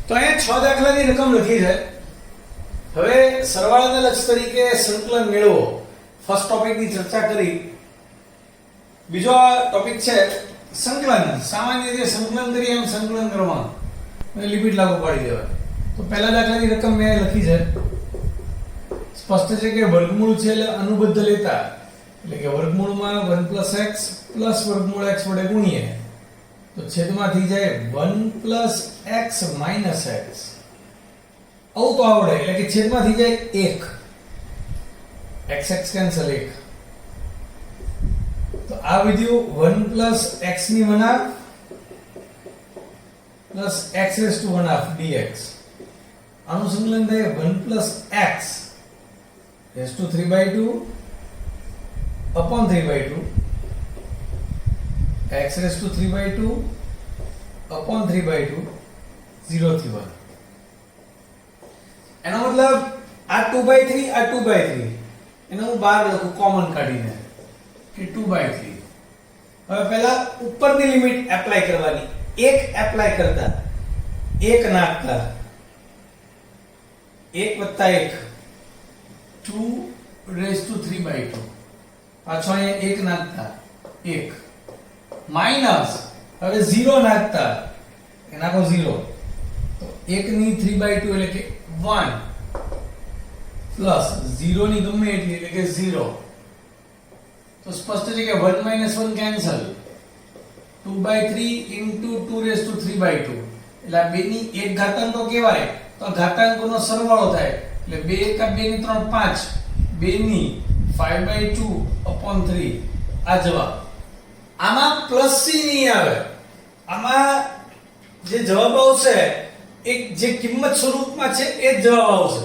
તો અહીંયા 6 દાખલાની રકમ લખી છે. હવે સરવાળાના લક્ષ તરીકે સંકલન મેળવો. ફર્સ્ટ ટોપિકની ચર્ચા કરી. બીજો ટોપિક છે સંકલન. સામાન્ય રીતે સંકલન કરીએ એમ સંકલન કરવાનું, લિમિટ લાગુ પાડી દેવાય. તો પહેલા દાખલાની રકમ મેં લખી છે. સ્પષ્ટ છે કે વર્ગમૂળ છે એટલે અનુબદ્ધ લેતા, એટલે કે વર્ગમૂળમાં 1 + x + વર્ગમૂળ x વડે ગુણીએ તો છેદમાં થઈ જાય 1 + x - x. આવું તો આવડે, એટલે કે છેદમાં થઈ જાય 1. x cancel 1. તો આ વિધ્યું 1 + x ની 1/2 + x⁻1/2 dx. આનું સંકલન થાય 1 + x ⁵ 3/2 upon 3/2 x⁵ 3/2 upon 3/2 0 થી 1. એનો મતલબ આ 2/3 આ 2/3 એને હું બહાર લખું કોમન કાઢીને કે 2/3. હવે પહેલા ઉપરની લિમિટ એપ્લાય કરવાની. 1 એપ્લાય કરતા 1 નાખતા 1 + 1 2⁵3/2. પાછો અહીંયા 1 નાખતા 1 માઈનસ હવે 0 નાખતા એ નાખો 0 તો 1 ની 3/2 એટલે કે 1 પ્લસ 0 ની ગમે એટલી એટલે કે 0. તો સ્પષ્ટ છે કે 1 - 1 કેન્સલ. 2/3 * 2⁵3/2 એટલે આ બે ની એક ઘાતાંકો કહેવાય. તો ઘાતાંકોનો સરવાળો થાય એટલે 2 * 1 = 2 ની 3 5 2 ની 5/2 upon 3 આ જવાબ. આમાં પ્લસ સી નહીં આવે. આમાં જે જવાબ આવશે એક જે કિંમત સ્વરૂપમાં છે એ જ જવાબ આવશે.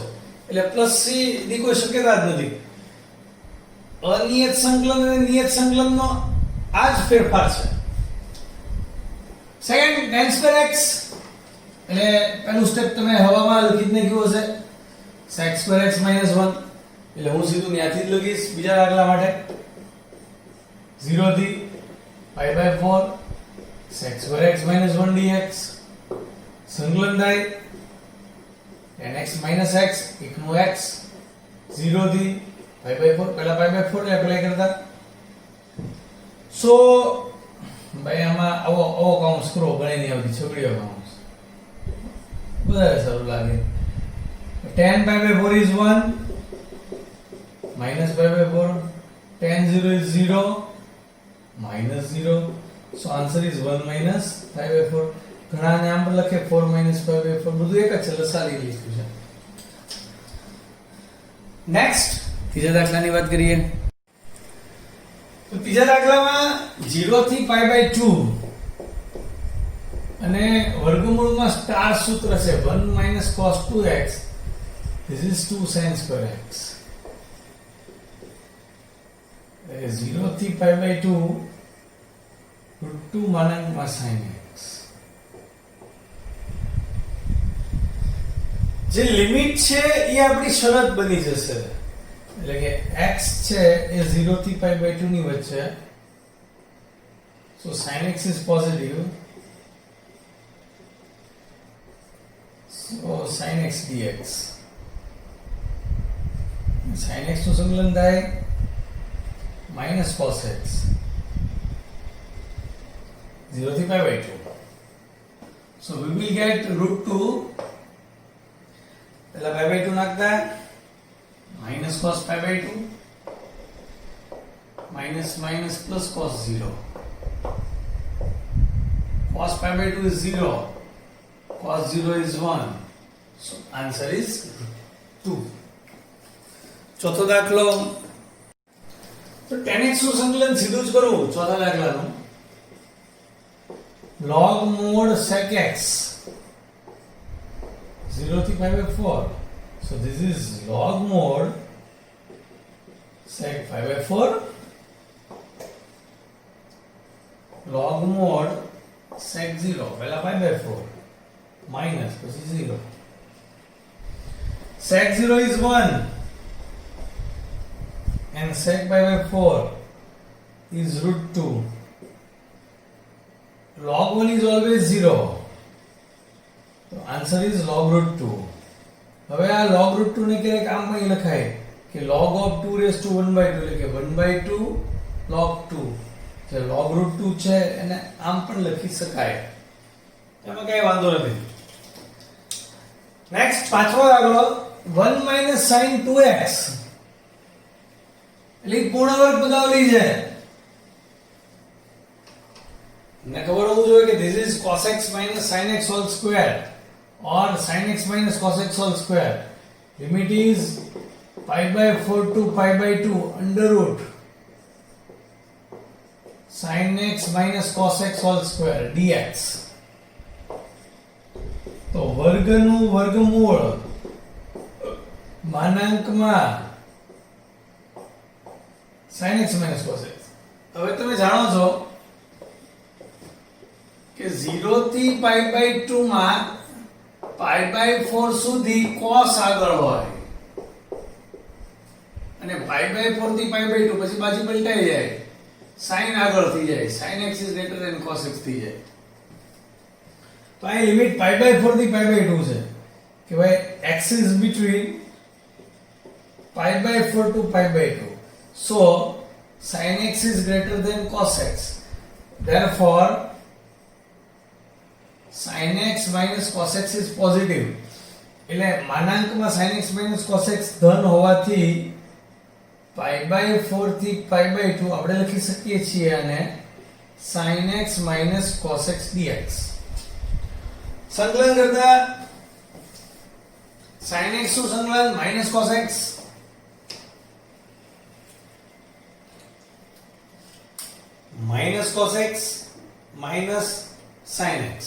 એટલે પ્લસ સી ની કોઈ શક્યતા જ નથી. અનિયત સંકલન અને નિયત સંકલનનો આ જ ફેરફાર છે. સેકન્ડ tan2x એટલે પહેલું સ્ટેપ તમે હવામાં લખી જ નાખ્યું હશે sec2x - 1 એટલે હું સીધું ત્યાંથી જ લખીશ બીજા દાખલા માટે 0 થી π/4 sec2x - 1 dx. સંકલન થાય tan x - x 1 નો x 0 થી π/4 પહેલા π/4 એપ્લાય કરતા. સો ભાઈ આમાં આવો કૌંસ કરો ગણે નહીં આવતી છોકરીઓ કૌંસ વધારે સારું લાગે. tan π/4 is 1 minus π/4 tan 0 is 0 minus 0. so answer is 1 minus π/4. ઘણા ને આમ પર લખે 4 minus π/4 બધું એક જ છે, લસાલી લીધું છે. નેક્સ્ટ ત્રીજા દાખલાની વાત કરીએ. તો ત્રીજા દાખલામાં 0 થી π/2 અને વર્ગમૂળમાં સ્ટાર સૂત્ર છે 1 - cos 2x. this is 2 sin²x. 0 થી π/2 √2 sin x. જે લિમિટ છે એ આપણી શરત બની જશે. એટલે કે x છે એ 0 થી π/2 ની વચ્ચે. so sin x is positive. so sin x dx. sin x નું સંકલન થાય minus cos x 0 થી π/2. so we will get √2 પહેલા π/2 નાખતા minus cos π/2 minus minus plus cos 0. cos π/2 is 0, cos 0 is 1. so answer is 2. ચોથો દાખલો. તો tan x નું સંકલન સીધું જ કરવું. ચોથા દાખલાનું log mod sec x 0 થી π/4. so this is log mod sec π/4 log mod sec 0 પહેલા π/4 minus પછી 0. sec 0 is 1 and sec π/4 is √2. log 1 is always 0. So answer answer is log root 2. હવે આ log root 2 ને ક્યારેક આમ પણ લખાય કે log of 2 raised to 1/2 એટલે કે 1/2 log 2. જે log root 2 છે એને આમ પણ લખી શકાય, એમાં કઈ વાંધો નથી. નેક્સ્ટ પાંચમો દાખલો 1 - sin 2x એટલે પૂર્ણ વર્ગ પદાવલી છે ને ખબર હોવું જોઈએ કે this is cos x - sin x whole square or sin x - cos x whole square. Limit is pi/4 to pi/2 under root sin x - cos x whole square dx. તો વર્ગનું વર્ગમૂળ માનાંકમાં sin x - cos x. હવે તમે જાણો છો કે 0 થી pi/2 માં pi/4 સુધી cos આગળ હોય અને pi/4 થી pi/2 પછી બાજુ પલટાઈ જાય, sin આગળ થઈ જાય, sin x is greater than cos x થઈ જાય. તો આ લિમિટ pi/4 થી pi/2 છે કે ભાઈ x is between pi/4 to pi/2. So sin x is greater than cos x. Therefore sin x minus cos x is positive. એટલે માનાંકમાં sin x minus cos x ધન હોવાથી pi/4 થી pi/2 આપણે લખી શકીએ છીએ અને sin x minus cos x dx. સંકલન કરતા sin x નું સંકલન minus cos x minus cos x minus sin x.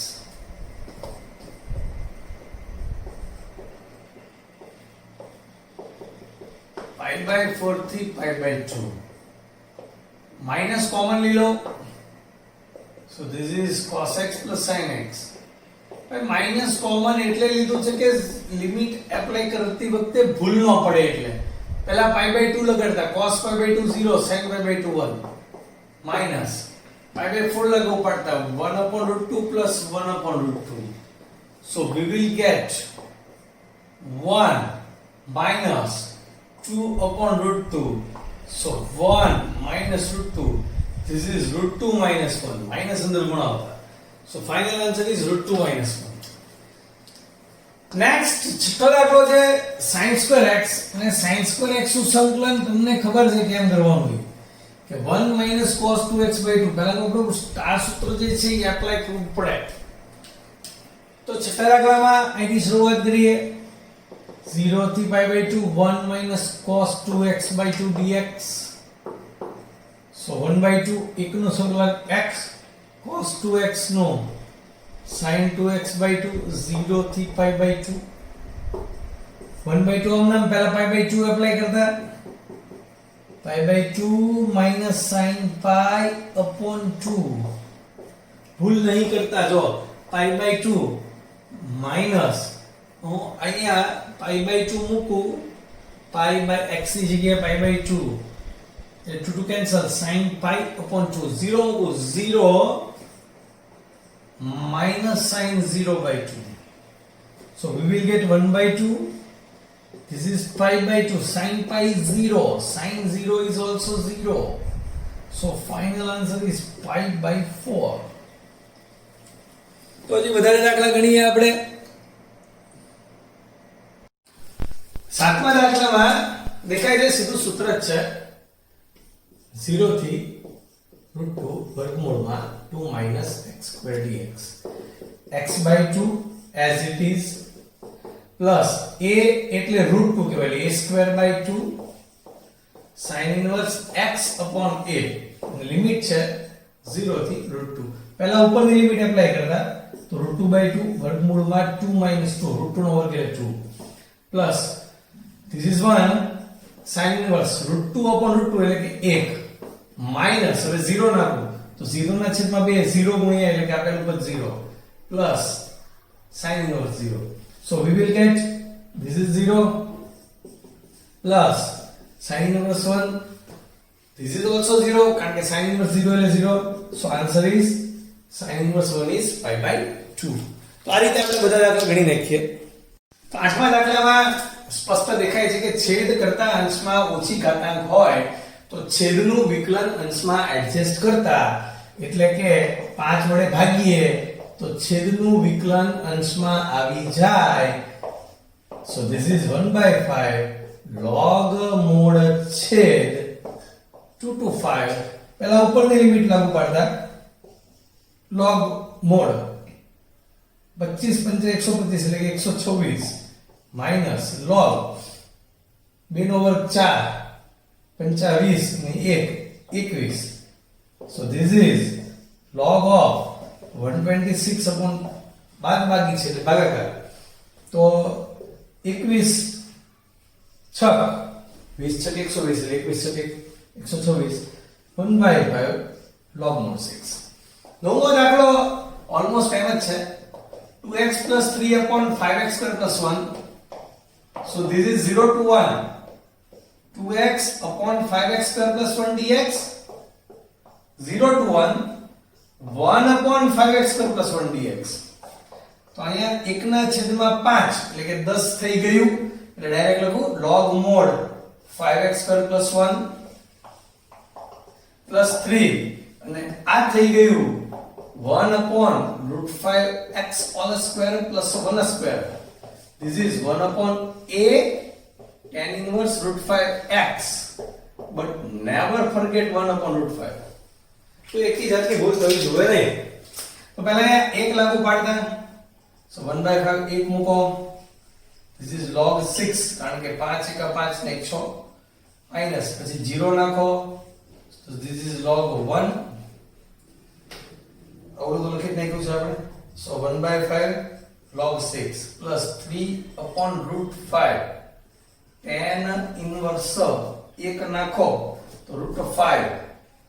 pi/4 થી pi/2 minus common લી લો, so this is cos x plus sin x. ભાઈ માઈનસ કોમન એટલે લીધું છે કે લિમિટ એપ્લાય કરતી વખતે ભૂલ ન પડે, એટલે પહેલા pi/2 લગાડતા cos pi/2 0 sin pi/2 1 minus pi/4 લગાવવું પડતા 1/√2 plus 1/√2. So we will get 1 minus 2/√2. So 1 minus √2. This is √2 minus 1. Minus અંદર ગુણા હોતા. So final answer is √2 minus 1. Next છઠ્ઠો દાખલો છે sin² x અને sin² x નું સંકલન તમને ખબર છે કેમ કરવાનું છે કે 1 minus cos 2x/2. પહેલા તો આપણું સ્ટાર સૂત્ર જે છે એ એપ્લાય કરવું પડે. તો છઠ્ઠા દાખલામાં અહીંથી શરૂઆત કરીએ. 0 થી pi/2 1 minus cos 2x/2 dx. So 1/2 એકનું સંકલન x cos 2x નો sin 2x/2 0 થી pi/2 1/2 આમ પહેલા pi/2 એપ્લાય કરતા pi/2 minus sin pi upon 2. ભૂલ નહીં કરતા, જો pi/2 minus હું અહીંયા pi/2 મૂકું, pi/x ની જગ્યાએ pi/2 એટલે 2 cancel, sin pi upon 2 0 મૂકું 0 minus sin 0/2. So we will get 1/2. This is pi/2. Sin pi is 0. Sin 0 is also 0. So final answer is pi/4. તો હજી વધારે દાખલા ગણીએ આપણે. સાતમા દાખલામાં દેખાય છે સીધું સૂત્ર જ છે. 0 થી √2 વર્ગમૂળમાં 2 minus x² dx. x/2 as it is plus a એટલે √2 કહેવાય, a²/2 sin inverse x upon a. Limit છે 0 થી √2. પહેલા ઉપરની લિમિટ એપ્લાય કરતા તો √2/2 વર્ગમૂળમાં 2 minus 2 √2 નો વર્ગ એટલે 2 plus this is 1 sin inverse √2 upon √2 એટલે કે 1 minus હવે 0 નાખો તો 0 ના છેદમાં 2 0 ગુણ્યા એટલે કે આપેલું પદ 0 plus sin inverse 0. So we will get this is 0 plus sin inverse 1. This is also 0 કારણ કે sin inverse 0 એટલે 0. So answer is sin inverse 1 is pi/2. તો તો આ રીતે આપણે બધા દાખલા ગણી નાખીએ. તો આઠમા દાખલામાં સ્પષ્ટ દેખાય છે કે છેદ કરતા અંશમાં ઓછી ઘાતાંક હોય તો છેદનું વિકલન અંશમાં એડજસ્ટ કરતા, એટલે કે 5 વડે ભાગીએ તો છેદનું વિકલન અંશમાં આવી જાય. So this is 1/5 log mod છેદ 2 to 5. પહેલા ઉપરની લિમિટ લાગુ પાડતા log mod 25 × 125 એટલે કે 126 માઈનસ log 2/4 25 ને 1 21. So this is log of 126 upon બાદબાકી છે એટલે ભાગાકાર. તો 21 6 20 6 120 એટલે 21 126 1/5 log mod 6. નવમો દાખલો ઓલમોસ્ટ એમ જ છે. 2x + 3 upon 5x² + 1. So this is 0 to 1. 2x upon 5x² + 1 dx. 0 to 1. 1 upon 5x² + 1 dx. તો અહીંયા 1 ના છેદમાં 5 એટલે કે 10 થઈ ગયું. એટલે ડાયરેક્ટ લખું log mod 5x² + 1 + 3 અને આ થઈ ગયું 1 upon √5x² + 1². This is 1 upon a tan inverse √5x, but never forget 1 upon √5. તો એકી જાતની ભૂલ થવી જોઈએ નહીં. તો પહેલા 1 લાગુ પાડતા. So 1/5 1 મૂકો. This is log 6 કારણ કે 5 × 5 ને 6 માઈનસ પછી 0 નાખો. So this is log 1. આવડું તો લખી જ નાખ્યું છે આપણે. So 1/5 log 6 plus 3 upon √5 tan inverse 1 નાખો તો √5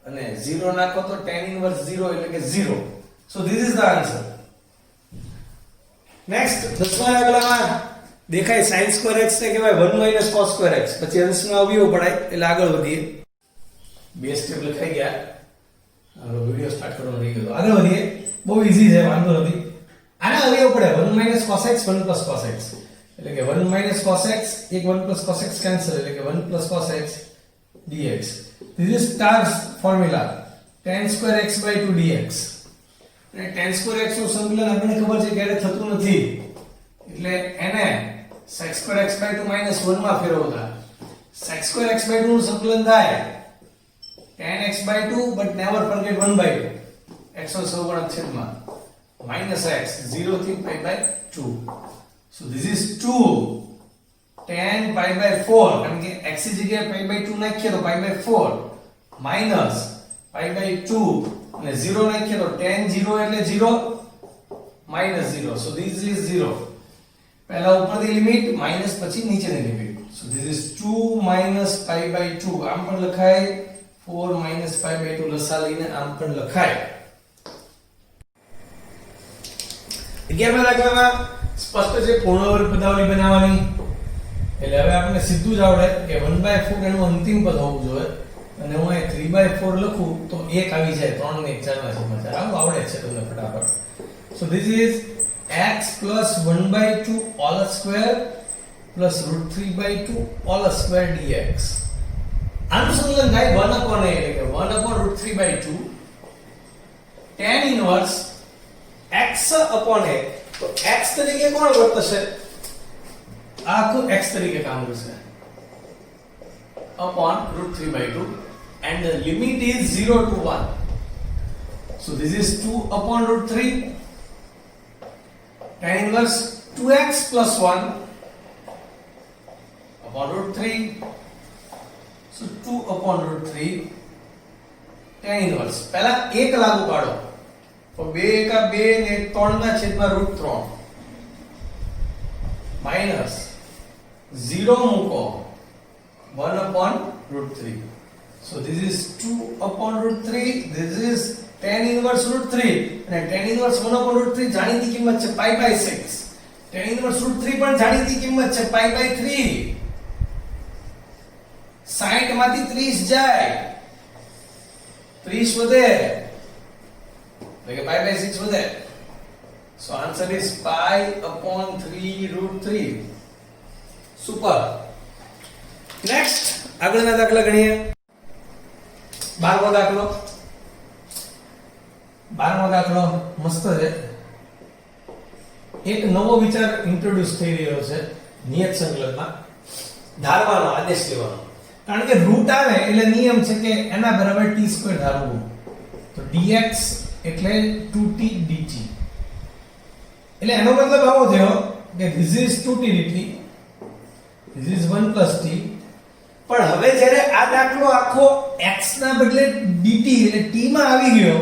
અને 0 નાખો તો tan inverse 0 એટલે કે 0. So this is the answer. Next 10મા દાખલામાં દેખાય sin² x ને કહેવાય 1 - cos² x. પછી અંશમાં અવયવ પડાય એટલે આગળ વધીએ. બે સ્ટેપ લખાઈ ગયા. હવે વિડિયો સ્ટાર્ટ કરવાનો રહી ગયો. આગળ વધીએ. બહુ ઈઝી છે, વાંધો નથી. આના અવયવ પડે 1 - cos x 1 + cos x એટલે કે 1 - cos x 1 + cos x cancel એટલે કે 1 + cos x dx. This is Star's formula tan² x/2 dx. અને tan² x નું સંકલન આપણને ખબર છે ક્યારે થતું નથી એટલે એને sec² x/2 - 1 માં ફેરવતા. sec² x/2 નું સંકલન થાય tan x/2 but never forget 1/2. x નો સહગુણક છેદમાં -x 0 થી π/2. So this is 2 tan π/4 કારણ કે x ની જગ્યાએ π/2 નાખીએ તો π/4 minus π/2 અને 0 નાખીએ તો tan 0 એટલે 0 minus 0. So this is 0. પહેલા ઉપરની લિમિટ માઈનસ પછી નીચેની limit. So this is 2 minus π/2 આમ પણ લખાય, 4 minus π/2 લસા લઈને આમ પણ લખાય. 11મા દાખલામાં સ્પષ્ટ છે પૂર્ણવર્ગ પદાવલી બનાવવાની. એટલે હવે આપણે સીધું જ આવડે કે 1/4 એનું અંતિમ પદ હોવું જોઈએ અને હું અહીં 3/4 લખું તો 1 આવી જાય. 3 ને 1 4 ના છેદમાં 4 આવું આવડે છે તમને ફટાફટ. So this is x plus 1/2 all square plus √3/2 all square dx. આનું સંકલન થાય 1 upon a એટલે કે 1 upon √3/2 tan inverse x upon a. તો x તરીકે કોણ વર્તશે? આખું x તરીકે કામ કરશે upon √3/2 and the limit is 0 to 1. So this is 2 upon √3 tan inverse 2x plus 1 upon √3. So 2 upon √3 tan inverse. પહેલા 1 લાગુ પાડો તો 2 * 2 ને 3 ના છેદમાં √3 માઈનસ 0 મૂકો 1 upon √3. So this is 2 upon √3. This is tan inverse √3 અને tan inverse 1 upon √3 જાણીતી કિંમત છે π/6. tan inverse √3 પણ જાણીતી કિંમત છે π/3. 60 માંથી 30 જાય 30 વધે એટલે કે π/6 વધે. So answer is pi upon 3 root 3. Super. Next, આગળના દાખલા ગણીએ. 12મો દાખલો. 12મો દાખલો મસ્ત છે. એક નવો વિચાર ઇન્ટ્રોડ્યુસ થઈ રહ્યો છે નિયત સંકલનમાં. ધારવાનો આદેશ લેવાનો. કારણ કે રૂટ આવે એટલે નિયમ છે કે એના બરાબર t² ધારવું. તો dx એટલે 2t dt. એટલે એનો મતલબ આવો થયો કે this is 2t dt, this is 1 plus t. પણ હવે જ્યારે આ દાખલો આખો x ના બદલે dt એટલે t માં આવી ગયો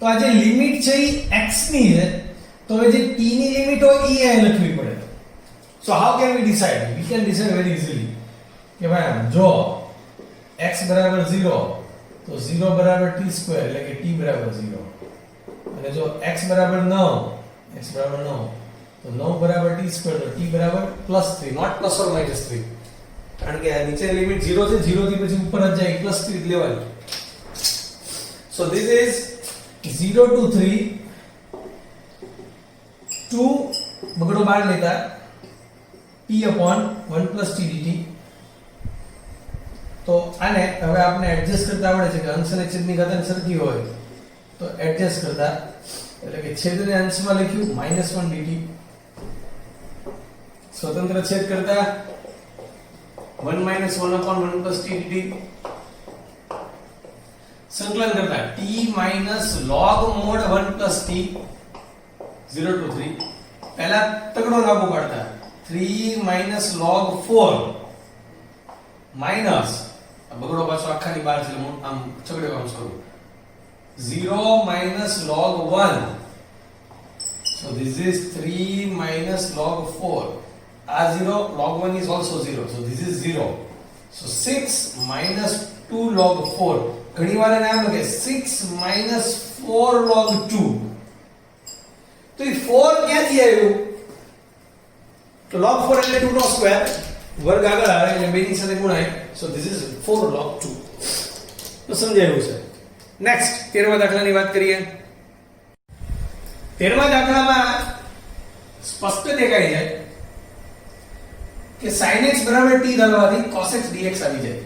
તો આ જે લિમિટ છે એ x ની છે, તો હવે જે t ની લિમિટ હોય એ અહીં લખવી પડે. So how can we decide? We can decide very easily કે ભાઈ જો x બરાબર 0 તો 0 બરાબર t² એટલે કે t બરાબર 0. અને જો x બરાબર 9 તો 9 બરાબર t² તો t બરાબર +3, નોટ પ્લસ ઓર માઈનસ 3. કારણ કે નીચે લિમિટ 0 છે, 0 થી પછી ઉપર જ જાય +3 લેવાની. સો ધીસ ઇઝ 0 to 3 2 બગડો બાર લેતા t upon 1 plus t dt. તો આને હવે આપણે એડજસ્ટ કરતા આવડે છે કે અંશ અને છેદની ઘાત સરખી હોય તો એડજસ્ટ કરતા, એટલે કે છેદને અંશમાં લખ્યું -1 dt, સ્વતંત્ર છેદ કરતા 1 - 1 upon 1 plus t dt, સંકલન કરતા t - log mod 1 plus t 0 to 3. પહેલા તગડો લાગુ પાડતા 3 - log 4 માઈનસ બગડો પાછો આખાની બહાર છે આમ છગડે કામ કરું 0 - log 1. so this is 3 - log 4. આ 0, log 1 is also 0, so this is 0. so 6 - 2 log 4. ઘણી વાર એને આમ લખે 6 - 4 log 2. તો એ 4 ક્યાંથી આવ્યું? તો log 4 એટલે 2 નો સ્ક્વેર, વર્ગ આગળ આવે એટલે બેની સાથે ગુણાય. so this is 4 log 2. તો સમજાયું છે. નેક્સ્ટ 13મા દાખલાની વાત કરીએ. 13મા દાખલામાં સ્પષ્ટ દેખાય છે કે sin x બરાબર t ધારવાથી cos x dx આવી જાય.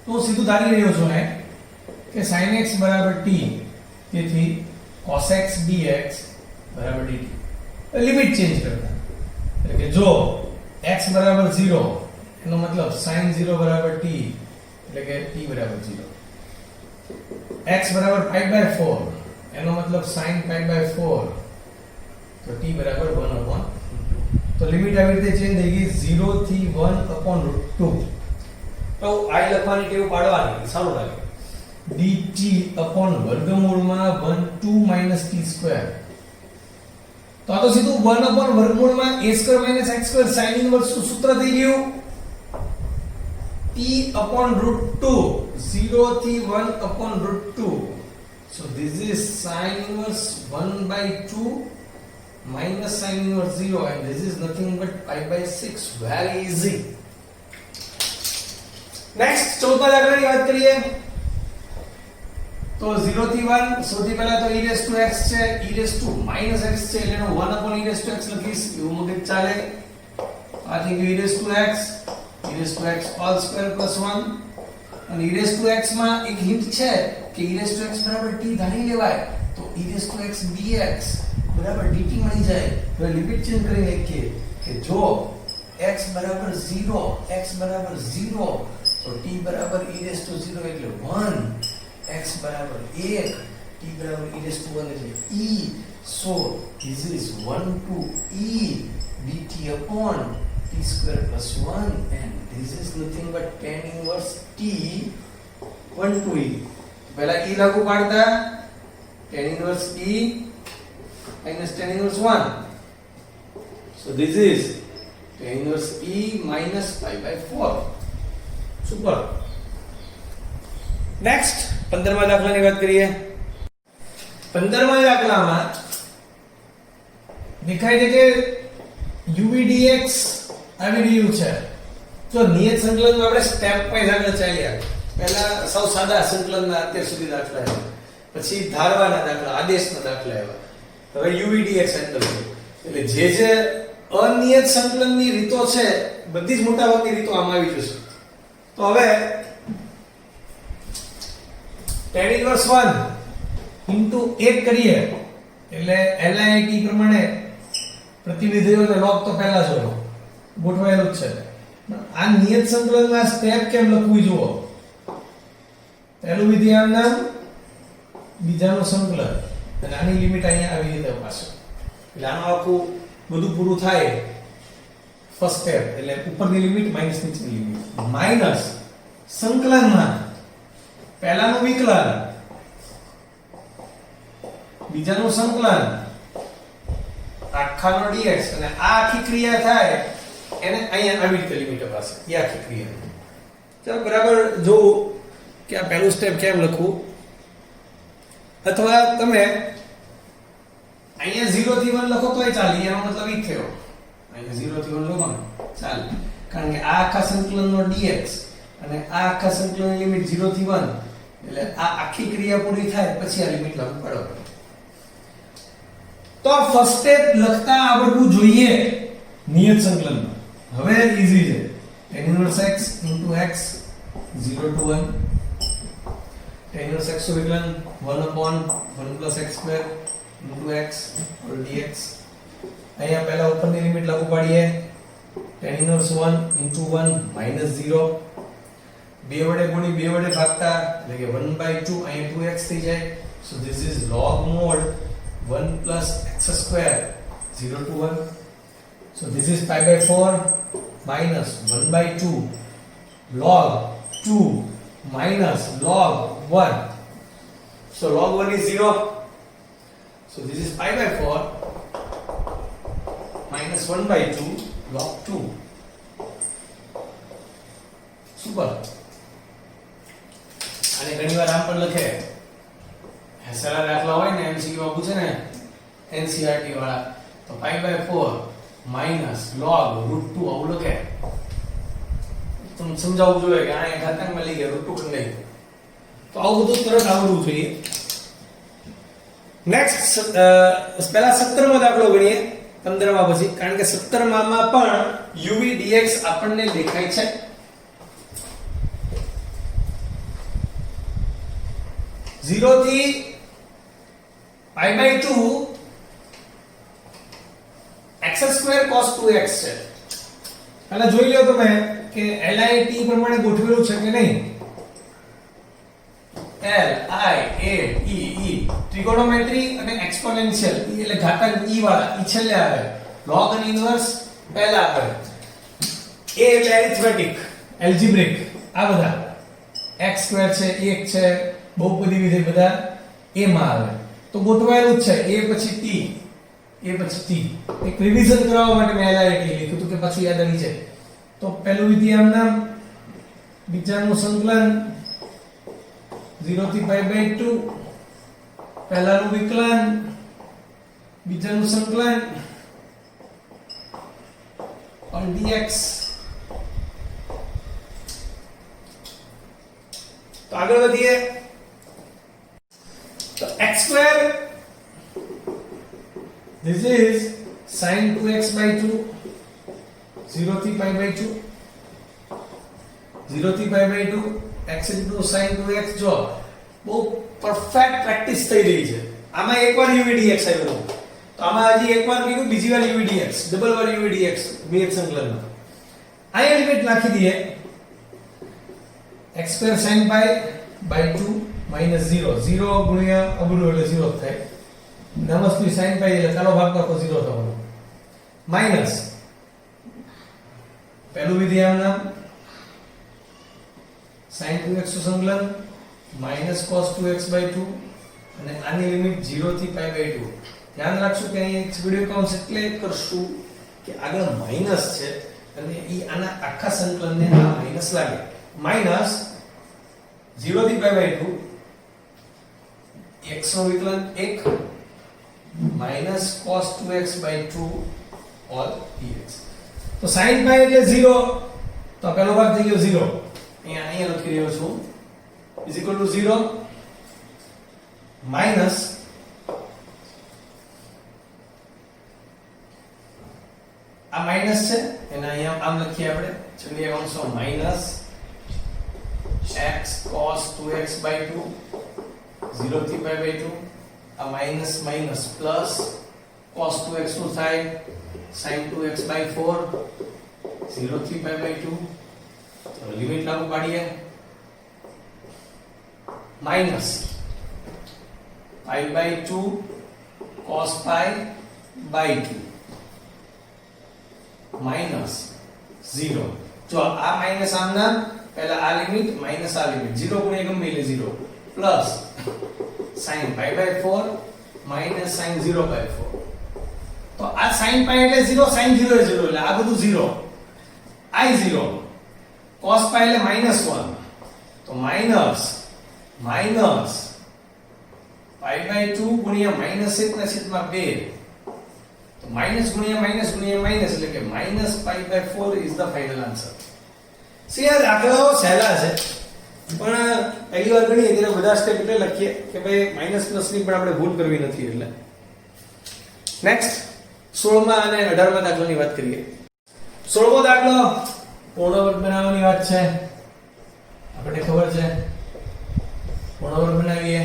તો હું સીધું ધારી રહ્યો છું ને કે sin x બરાબર t, તેથી cos x dx બરાબર dt. લિમિટ ચેન્જ કરતા, એટલે કે જો x બરાબર 0 એનો મતલબ sin 0 બરાબર t એટલે કે t બરાબર 0. x બરાબર π/4 એનો મતલબ sin π/4 તો t બરાબર 1/2. તો લિમિટ આવી રીતે ચેન્જ થઈ ગઈ 0 થી 1/√2. તો આ લખવાની ટેવ પાડવાની સારું લાગે. dt upon વર્ગમૂળમાં 1 2 - t². તો આ તો સીધું 1/વર્ગમૂળમાં a² - x² sin ઇન્વર્સ નું સૂત્ર થઈ ગયું. t upon √2 0 થી 1/√2. so this is sin inverse 1/2 minus sin inverse 0, and this is nothing but π/6. very easy. next 14મા દાખલાની વાત કરીએ. તો 0 થી 1 સૌથી પહેલા તો e raised to x છે, e raised to -x છે એટલે એનો 1/e raised to x લખીશ, એવું મગજ ચાલે. આ થઈ ગયું e raised to x, e raised to x all square plus 1. અને e raised to x માં એક હિન્ટ છે કે e raised to x બરાબર t ધારી લેવાય, તો e raised to x dx બરાબર dt મળી જાય. હવે લિમિટ ચેન્જ કરી નાખીએ કે જો x બરાબર 0 તો t બરાબર e raised to 0 એટલે 1, x બરાબર 1, t બરાબર e raised to 1 એટલે e. so this is 1 to e dt upon t² plus 1, and this is nothing but tan inverse t 1 to e. પહેલા e લાગુ પાડતા tan inverse e minus tan inverse 1. so this is tan inverse e minus π/4. super. next 15મા દાખલાની વાત કરીએ. 15મા દાખલામાં દેખાય છે કે uv dx આવી રહ્યું છે. જો નિયત સંકલનમાં આપણે સ્ટેપ વાઇઝ આગળ ચાલ્યા. પહેલા સૌ સાદા સંકલનના અત્યાર સુધી દાખલા આવ્યા, પછી ધારવાના દાખલા, આદેશના દાખલા આવ્યા. હવે uv dx ફાઇનલ છે એટલે જે અનિયત સંકલનની રીતો છે બધી જ મોટાભાગની રીતો આમાં આવી જશે તો હવે tan inverse 1 into 1 કરીએ એટલે LIT પ્રમાણે પ્રતિનિધિઓને log તો પહેલા જ હોય ગોઠવાયેલું જ છે આ નિયત સંકલનમાં સ્ટેપ કેમ લખવું જુઓ પહેલું વિધેયનું નામ બીજાનું સંકલન અને આની લિમિટ અહીંયા આવી રીતે પાસે એટલે આનું આખું બધું પૂરું થાય ફર્સ્ટ સ્ટેપ એટલે ઉપરની લિમિટ માઈનસ નીચેની લિમિટ માઈનસ સંકલનમાં પહેલાનું વિકલન બીજાનું સંકલન આખાનો dx અને આ આખી ક્રિયા થાય એને અહીંયા આવી રીતે લિમિટ પાસે એ આખી ક્રિયા ચાલો બરાબર જો કે આ પહેલું સ્ટેપ કેમ લખવું અથવા તમે અહીંયા 0 થી 1 લખો તોય ચાલે એનો મતલબ ઈ થયો અહીંયા 0 થી 1 લખો ને ચાલે કારણ કે આ આખા સંકલનનો dx અને આ આખા સંકલનની લિમિટ 0 થી 1 એટલે આ આખી ક્રિયા પૂરી થાય પછી આ લિમિટ લાગુ પડો તો ફર્સ્ટ સ્ટેપ લખતા આવડવું જોઈએ નિયત સંકલનમાં હવે ઈઝી છે tan inverse x x 0 to 1 tan inverse x વિકલન 1/1 plus x square into x or dx અહીંયા પહેલા ઉપરની લિમિટ લાગુ પાડીએ tan inverse 1 into 1 minus 0 બે વડે ગુણી બે વડે ભાગતા એટલે કે 1/2 અહીંયા 2x થઈ જાય so this is log mod 1 plus x square 0 to 1 so this is pi by 4 minus 1/2 log 2 minus log 1 so log 1 is 0 so this is pi by 4 minus 1/2 log 2 super અને ઘણીવાર આમ પણ લખે હેસલા દાખલા હોય ને MCQ માં પૂછે ને NCERT વાળા તો pi by 4 minus log √2 આવું લખે તમને સમજાવવું જોઈએ કે આ એક ઘાતાંકમાં લઈ ગયા √2 કરી નાખ્યું તો આવું બધું તરત આવડવું જોઈએ નેક્સ્ટ પહેલા 17મો દાખલો ગણીએ 15મા પછી કારણ કે 17મા પણ uv dx આપણને દેખાય છે 0 થી pi by 2 x square cos 2x છે પહેલા જોઈ લો તમે કે LIT પ્રમાણે ગોઠવેલું છે કે નહીં L I A E E trigonometry અને એક્સપોનેન્શિયલ એટલે ઘાતાંક e વાળા ઈ છેલ્લે આવે log અને ઇન્વર્સ પહેલા આવે A એટલે એરિથમેટિક એલ્જિબ્રિક આ બધા x સ્ક્વેર છે 1 છે બહુપદી વિધેય બધા a માં આવે તો ગોઠવાયેલું જ છે a પછી t એક રિવિઝન કરાવવા માટે મેં LIT લખ્યું હતું કે પછી યાદ આવી જાય તો પહેલું વિધેય નામ બીજાનું સંકલન 0 થી pi by 2 પહેલાનું વિકલન બીજાનું સંકલન on dx તો આગળ વધીએ તો x square this is sin 2x by 2 0 થી pi by 2 0 થી pi by 2 x into sin 2x જો બહુ પરફેક્ટ પ્રેક્ટિસ થઈ રહી છે આમાં એકવાર uv dx આવ્યો તો આમાં હજી એકવાર કીધું બીજી વાર uv dx ડબલ વાર uv dx નિયત સંકલનમાં આ લિમિટ નાખી દઈએ x square sin pi by 2 minus 0 0 ગુણ્યા અબલું એટલે 0 થાય નમસ્તે sin pi એટલે ચાલો ભાગ નાખો 0 થવાનો માઈનસ પહેલું વિધેય નામ sin 2x સંકલન minus cos 2x by 2 અને આની લિમિટ 0 થી pi by 2 ધ્યાન રાખજો કે અહીં વિડિયો કાઉન્સ એટલે કરશું કે આગળ માઈનસ છે અને ઈ આના આખા સંકલનને આ માઈનસ લાગે માઈનસ 0 થી pi by 2 x નો વિકલન 1 minus cos 2x by 2 all dx તો sin pi એટલે 0 તો પહેલો ભાગ થઈ ગયો 0 અહીંયા લખી રહ્યો છું is equal to 0 minus 1 cos 2x by 2 અને આની લિમિટ 0 થી pi by 2 ધ્યાન રાખશું કે અહીં x વિડિયો કાઉન્સ એટલે કરશું કે આગળ માઈનસ છે અને ઈ આના આખા સંકલનને આ માઈનસ લાગે માઈનસ 0 થી pi by 2 x નો વિકલન 1 minus cos 2x by 2 all dx તો sin pi એટલે 0 તો પહેલો ભાગ થઈ ગયો 0 અહીંયા લખી રહ્યો છું is equal to 0 minus આ માઈનસ છે એને અહીંયા આમ લખીએ આપણે ચંડીય કૌંસમાં minus x cos 2x by 2 0 થી pi by 2 આ minus minus plus cos 2x નું થાય sin 2x by 4 0 થી pi by 2 તો લિમિટ લાગુ પાડીએ minus pi by 2 cos pi by 2 minus 0 જો આ માઈનસ આમના પહેલા આ લિમિટ માઈનસ આ લિમિટ 0 ગુણ્યા ગમે એટલે 0 plus sin pi by 4 minus sin 0 by 4 તો આ sin pi એટલે 0 sin 0 એ 0 એટલે આ બધું 0 I 0 cos pi એટલે -1 તો માઈનસ pi by 2 ગુણ્યા -1 ના છેદમાં 2 તો માઈનસ ગુણ્યા માઈનસ એટલે કે -pi by 4 is the final answer. સે યાર દાખલાઓ સહેલા છે પણ પહેલી વાર ગણીએ ત્યારે બધા સ્ટેપ એટલે લખીએ કે ભાઈ માઈનસ પ્લસ ની પણ આપણે ભૂલ કરવી નથી એટલે નેક્સ્ટ 16માં અને 18માં દાખલાની વાત કરીએ 16મો દાખલો પૂર્ણવર્ગ બનાવવાની વાત છે આપણે ખબર છે પૂર્ણવર્ગ બનાવીએ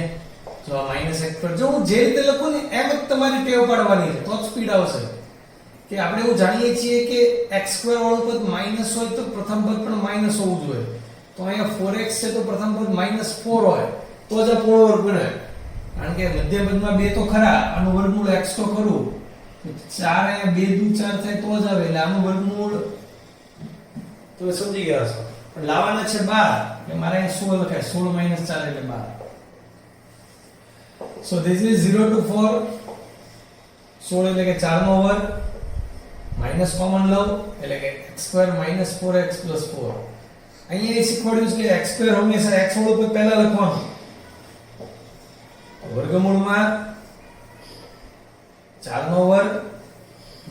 જો આ -x પર જો હું જે રીતે લખું ને એમ જ તમારી ટેવ પાડવાની છે તો જ સ્પીડ આવશે કે આપણે એવું જાણીએ છીએ કે x² વાળું પદ માઈનસ હોય તો પ્રથમ પદ પણ માઈનસ હોવું જોઈએ તો અહીંયા 4x છે તો પ્રથમ પદ -4 હોય તો જ આ પૂર્ણવર્ગ બને કારણ કે મધ્ય પદમાં 2 તો ખરા આનું વર્ગમૂળ x તો ખરું 4 અહીંયા 2 દુ 4 થાય તો જ આવે એટલે આનું વર્ગમૂળ તો સમજી ગયા છો પણ લાવવાના છે 12 એટલે મારે અહીં 16 લખાય 16 - 4 એટલે 12 so this is 0 to 4 16 એટલે કે 4 નો વર્ગ માઈનસ કોમન લવ એટલે કે x² - 4x + 4 અહીંયા એ શીખવાડ્યું છે કે x² હંમેશા x વાળું પદ પહેલા લખવાનું વર્ગમૂળમાં 4 નો વર્ગ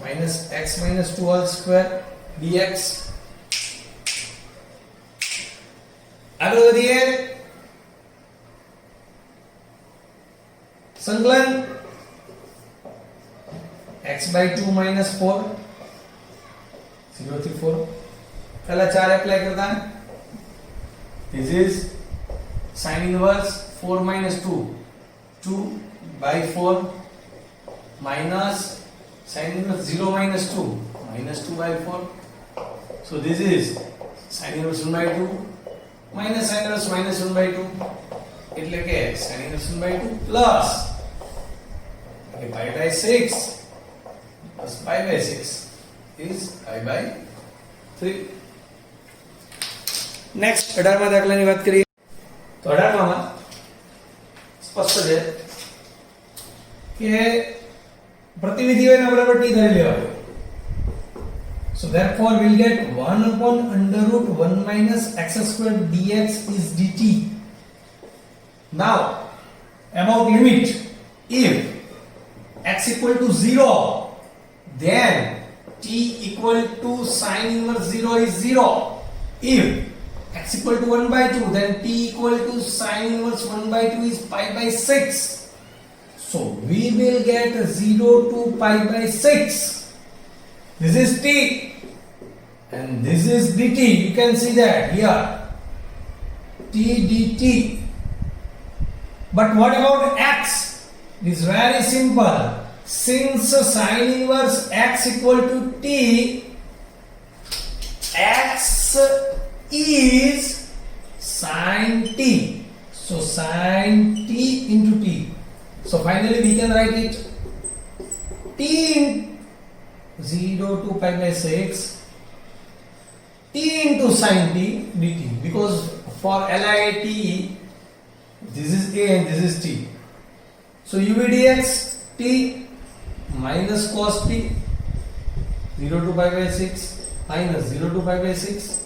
-x - 2 હોલ સ્ક્વેર dx આગળ વધીએ સંકલન x by 2 - 4 0 થી 4 પહેલા 4 એપ્લાય કરતા this is sin inverse 4 - 2 2 by 4 minus sin inverse 0 - 2 -2 by 4 so this is sin inverse 1 by 2 minus sin inverse -1 by 2 એટલે કે sin inverse 1 by 2 plus pi by 6 plus pi by 6 is pi by 3 next 18માં દાખલાની વાત કરીએ તો 18માં સ્પષ્ટ છે કે પ્રતિનિધિઓ એના બરાબર t ધરી લેવાનું so therefore we'll get 1 upon under root 1 minus x² dx is dt now about limit if x equal to 0 then t equal to sin inverse 0 is 0 if x equal to 1 by 2 then t equal to sin inverse 1 by 2 is pi by 6 so we will get 0 to pi by 6 this is t and this is dt you can see that here t dt but what about x it is very simple since sin inverse x equal to t x is sin t so sin t into t so finally we can write it t in 0 to pi by 6 t into sin t dt because for LIT this is a and this is t so u dx t minus cos t 0 to pi by 6 minus 0 to pi by 6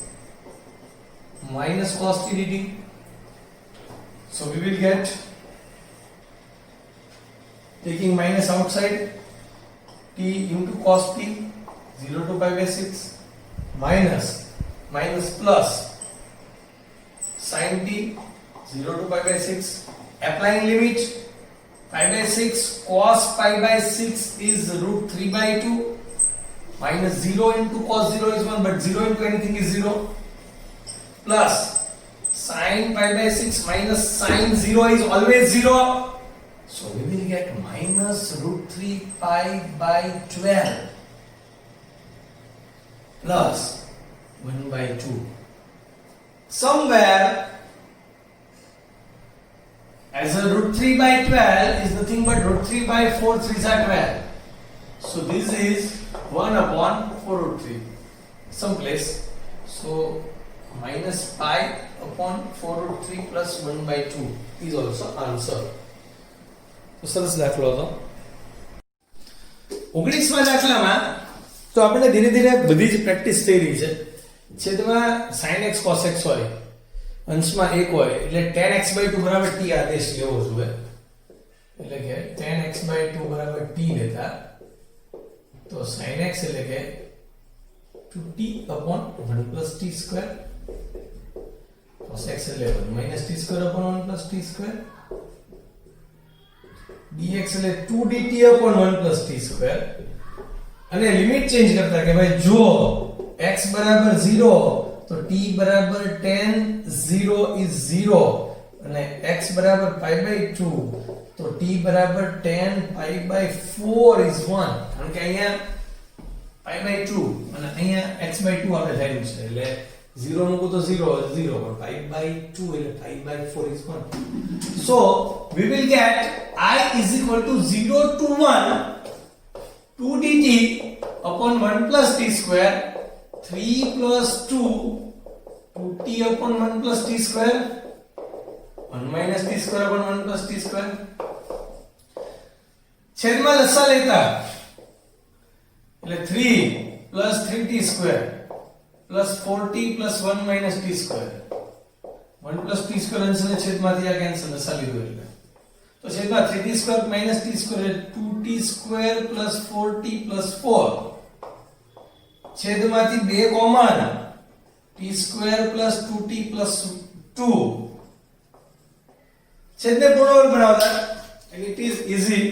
minus cos t dt so we will get taking minus outside t into cos t 0 to pi by 6 minus plus sin t 0 to pi by 6 applying limit pi by 6 cos pi by 6 is root 3 by 2 minus 0 into cos 0 is 1, but 0 into anything is 0, plus sin pi by 6 minus sin 0 is always 0. So we will get minus root 3 pi by 12 plus 1 by 2. Somewhere as a root 3 by 12 is nothing but root 3 by 4 3s are 12. So this is 1 upon 4 root 3 someplace. So minus pi upon 4 root 3 plus 1 by 2 is also answer. તો સરસ દાખલો હતો. 19મા દાખલામાં તો આપણે ધીરે ધીરે બધી જ પ્રેક્ટિસ થઈ રહી છે. છેદમાં sin x cos x હોય, અંશમાં 1 હોય એટલે tan x/2 બરાબર t આદેશ લેવો જોઈએ. એટલે કે tan x/2 બરાબર t લેતા તો sin x એટલે કે 2t upon 1 plus t square, cos x એટલે 1 minus t square upon 1 plus t square, dx એટલે 2dt upon 1 plus t square. અને લિમિટ ચેન્જ કરતા કે ભાઈ જો x બરાબર 0 તો t બરાબર tan 0 is 0 અને x બરાબર pi by 2 તો t બરાબર tan pi by 4 is 1. કારણ કે અહીંયા pi by 2 અને અહીંયા x by 2 આપણે ધાર્યું છે એટલે 0 મૂકો તો 0 0 પણ pi by 2 એટલે pi by 4 is 1. So we will get I is equal to 0 to 1 2 dt upon 1 plus t square 3 plus 2 2t upon 1 plus t square 1 minus t square upon 1 plus t square. છેદમાં લસા લેતા એટલે 3 plus 3t square plus 4t plus 1 minus t square 1 plus t square અંશને છેદમાંથી આ cancel લસા લીધો એટલે તો છેદમાં 3t square minus t square એટલે 2t square plus 4t plus 4 છેદમાંથી 2 common t square plus 2t plus 2 છેદને પૂર્ણવર્ગ બનાવતા and it is easy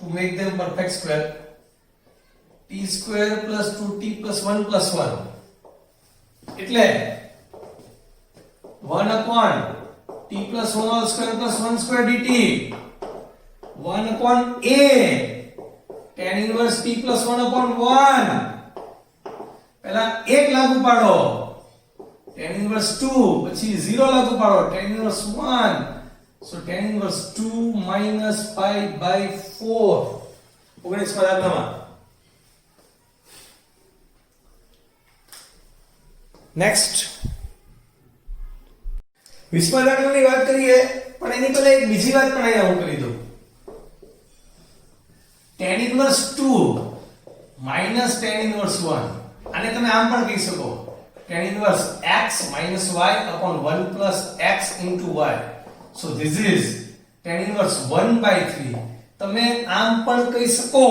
to make them perfect square. T square plus 2t plus 1 plus 1 એટલે 1 upon t plus 1 whole square plus 1 square dt 1 upon a tan inverse t plus 1 upon 1 પહેલા 1 લાગુ પાડો tan inverse 2 પછી 0 લાગુ પાડો tan inverse 1. So tan inverse 2 minus pi by 4 19મા દાખલામાં. Next 20મા દાખલાની વાત કરીએ પણ એની પહેલા એક બીજી વાત પણ અહીંયા હું કરી દઉં. tan inverse 2 minus tan inverse 1 આને તમે આમ પણ કહી શકો tan inverse x minus y upon 1 plus x into y. So this is tan inverse 1 by 3. તમે આમ પણ કહી શકો.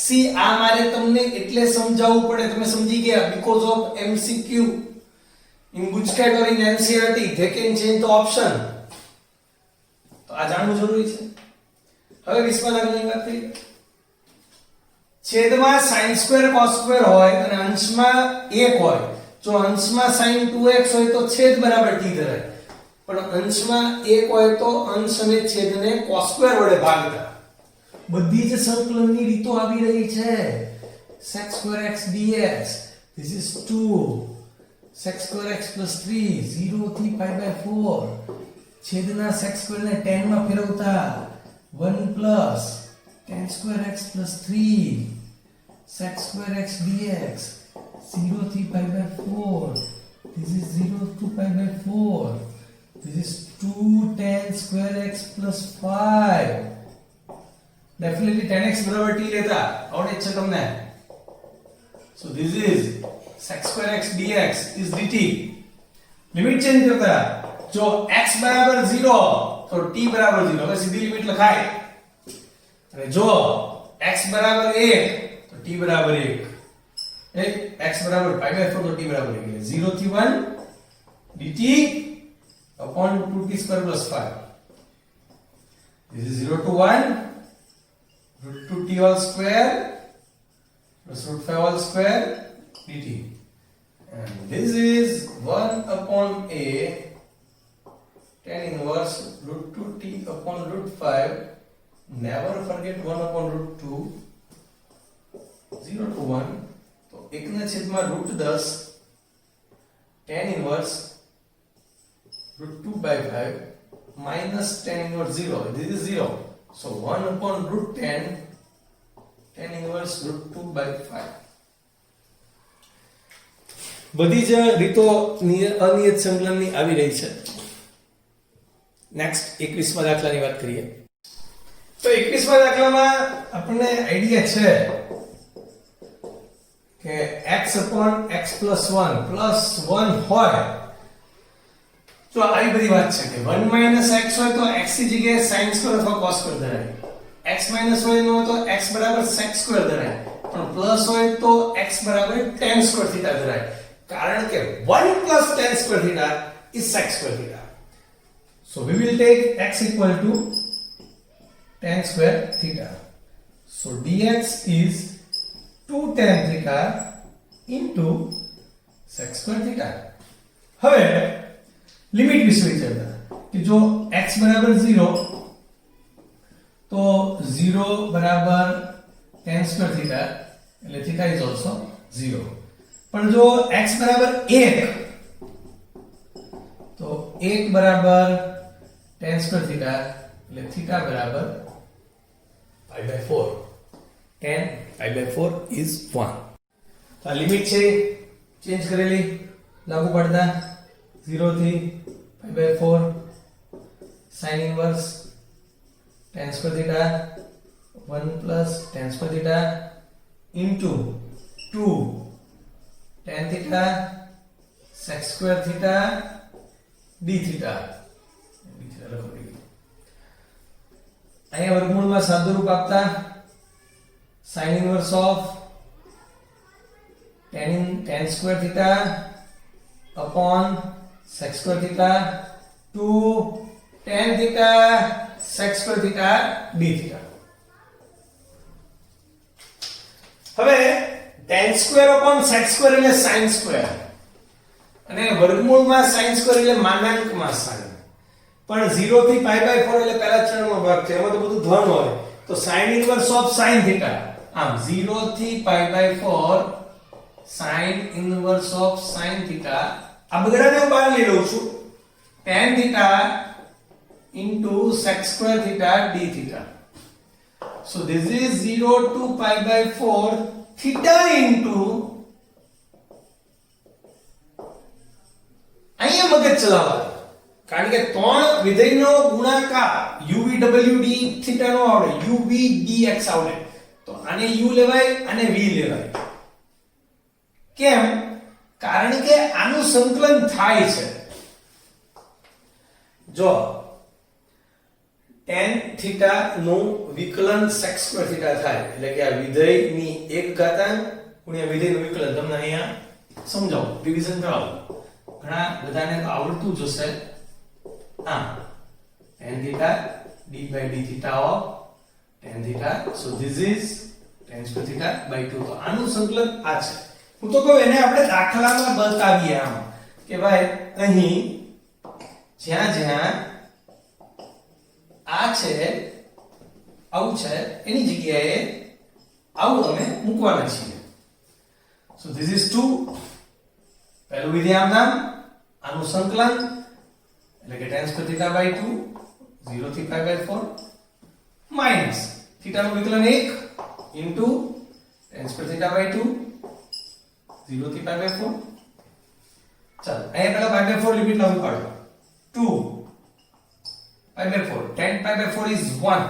સી આ મારે તમને એટલે સમજાવવું પડે તમે સમજી ગયા because of MCQ in Bootcat or in NCERT they can change the option. તો આ જાણવું જરૂરી છે. હવે 20મા દાખલાની વાત કરીએ. છેદમાં sin square cos square હોય અને અંશમાં 1 હોય. જો અંશમાં sin 2x હોય તો છેદ બરાબર t ધરાય. પણ અંશમાં 1 હોય તો અંશ અને છેદને cos square વડે ભાગતા. બધી જ સંકલનની રીતો આવી રહી છે. sec square x dx this is 2 sec square x plus 3 0 થી pi by 4 છેદના sec square ને tan માં ફેરવતા 1 plus tan square x plus 3 sec square x dx 0 થી pi by 4 this is 0 to pi by 4 this is 2 tan square x plus 5. Definitely tan x બરાબર t લેતા આવડે છે તમને. So this is sec square x dx is dt. Limit change કરતા જો x બરાબર 0 તો t બરાબર 0. હવે સીધી લિમિટ લખાય. અને જો x બરાબર 1 તો t બરાબર 1. x બરાબર pi by 4 તો t બરાબર 1. 0 થી 1 dt upon 2t square plus 5. This is 0 to 1 root 2t whole square plus root 5 whole square dt. And this is 1 upon a tan inverse root 2t upon root 5. Never forget 1 upon root 2. 0 to 1. तो 1 ના છેદમાં root 10 tan inverse root 2 by 5 minus tan inverse 0. This is 0. So 1 upon root 10 tan inverse root 2 by 5. બધી જ રીતો અનિયત સંકલનની આવી રહી છે. નેક્સ્ટ 21મા દાખલાની વાત કરીએ. તો 21મા દાખલામાં આપણને આઈડિયા છે કે x upon x plus 1 plus 1 હોય તો આવી બધી વાત છે કે 1 minus x હોય તો x ની જગ્યાએ sin square અથવા cos square ધરાય, x minus હોય તો x બરાબર sec square ધરાય, પણ પ્લસ હોય તો x બરાબર tan square theta ધરાય, કારણ કે 1 plus tan square theta is sec square theta. So we will take x equal to tan square theta. So dx is 2 tan theta into sec square theta. હવે limit વિશે વિચારતા કે જો x બરાબર 0 તો 0 બરાબર tan square theta એટલે theta is also 0. પણ જો x બરાબર 1 તો 1 બરાબર tan square theta એટલે theta બરાબર pi by 4. tan pi by 4 is 1. તો આ લિમિટ છે ચેન્જ કરેલી લાગુ પડતા 0 થી pi by 4 sin inverse tan square theta 1 plus tan square theta into 2 tan theta sec square theta d theta. અહીંયા વર્ગમૂળમાં સાદુરૂપ આપતા sin inverse of tan square theta upon sec square theta to tan theta sec square theta d theta. હવે tan square upon sec square એટલે sin square અને વર્ગમૂળમાં sin square એટલે માનાંકમાં sin. પણ 0 થી pi by 4 એટલે પહેલા ચરણનો ભાગ છે, એમાં તો બધું ધન હોય, તો sin inverse of sin theta. આમ 0 થી pi by 4 sin inverse of sin theta, આ બગડાને હું બહાર લઈ લઉં છું, tan theta into sec square theta d theta. So this is 0 to pi by 4 theta into, અહીંયા મગજ ચલાવવા, કારણ કે ત્રણ વિધેયનો ગુણાકાર uv/w d θ નો આવડે, uv dx આવડે, તો આને u લેવાય અને v લેવાય. કેમ? કારણ કે આનું સંકલન થાય છે. જો tan θ નું વિકલન sec square θ થાય એટલે કે આ વિધેયની એક ઘાતાંક ગુણ્યા વિધેયનું વિકલન. તમને અહીંયા સમજાવું, રિવિઝન કરાવું, ઘણા બધાને તો આવડતું જ હશે. tan theta d by d theta of tan theta. So this is tan square theta by 2. તો આનું સંકલન આ છે. હું તો કહું એને આપણે દાખલામાં બતાવીએ આમ કે ભાઈ અહીં જ્યાં જ્યાં આ છે આવું છે એની જગ્યાએ આવું અમે મૂકવાના છીએ. So this is 2. પહેલું વિધેય આમ નામ, આનું સંકલન એટલે કે tan square theta by 2 0 થી pi by 4 minus theta નું વિકલન 1 into tan square theta by 2 0 થી pi by 4. ચાલો અહીંયા પહેલા pi by 4 લિમિટ લાગુ પાડો. 2 pi by 4 tan pi by 4 is 1.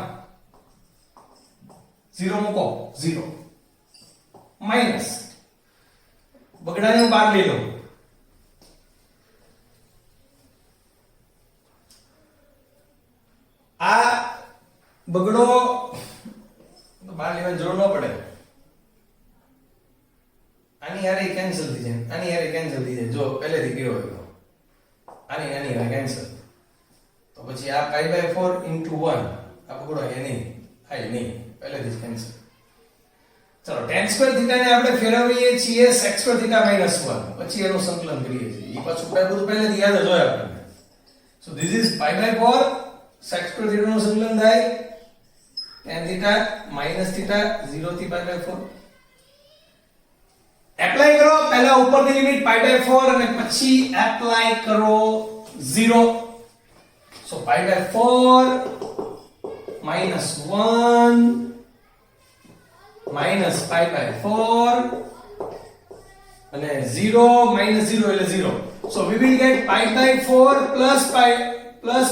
0 મૂકો 0 minus બગડાને હું બહાર લઈ લઉં. આ બગડો બહાર લેવાની જરૂર ન પડે, આની હારે કેન્સલ થઈ જાય, આની હારે કેન્સલ થઈ જાય. જો પહેલેથી ગયો હોય તો આની હારે કેન્સલ, તો પછી આ pi by 4 into 1 આ બગડો એ નહીં, આ નહીં, પહેલેથી જ કેન્સલ. ચલો tan સ્ક્વેર થીટા ને આપણે ફેરવીએ છીએ sec સ્ક્વેર થીટા -1 પછી એનું સંકલન કરીએ છીએ એ પાછું બધું પહેલેથી યાદ જ હોય આપણને so this is π/4 sec square theta નું સંકલન થાય tan થીટા થીટા 0 થી π/4 એપ્લાય કરો પહેલા ઉપરની લિમિટ π/4 અને પછી એપ્લાય કરો 0 સો π/4 -1 minus π/4 અને 0 minus 0 એટલે 0 so we will get π/4 plus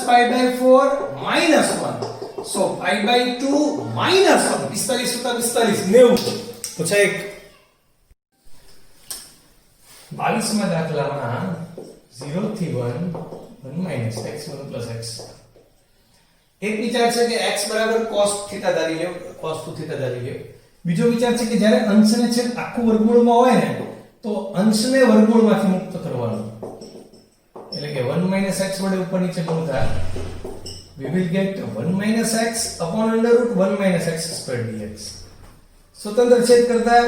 π/4 minus 1 so π/2 minus 1 45 90 પૂછા એક 22 માં દાખલામાં 0 થી 1 minus x1 plus x એક વિચાર છે કે x બરાબર cos થીટા ધારી લ્યો cos 2 થીટા ધારી લ્યો બીજો વિચાર છે કે જ્યારે અંશને છે આખું વર્ગમૂળમાં હોય ને તો અંશને વર્ગમૂળમાંથી મુક્ત કરવાનો એટલે કે 1 x વડે ઉપર નીચે ગુણતા we will get 1 x upon under root 1 x squared dx સ્વતંત્ર છેદ કરતા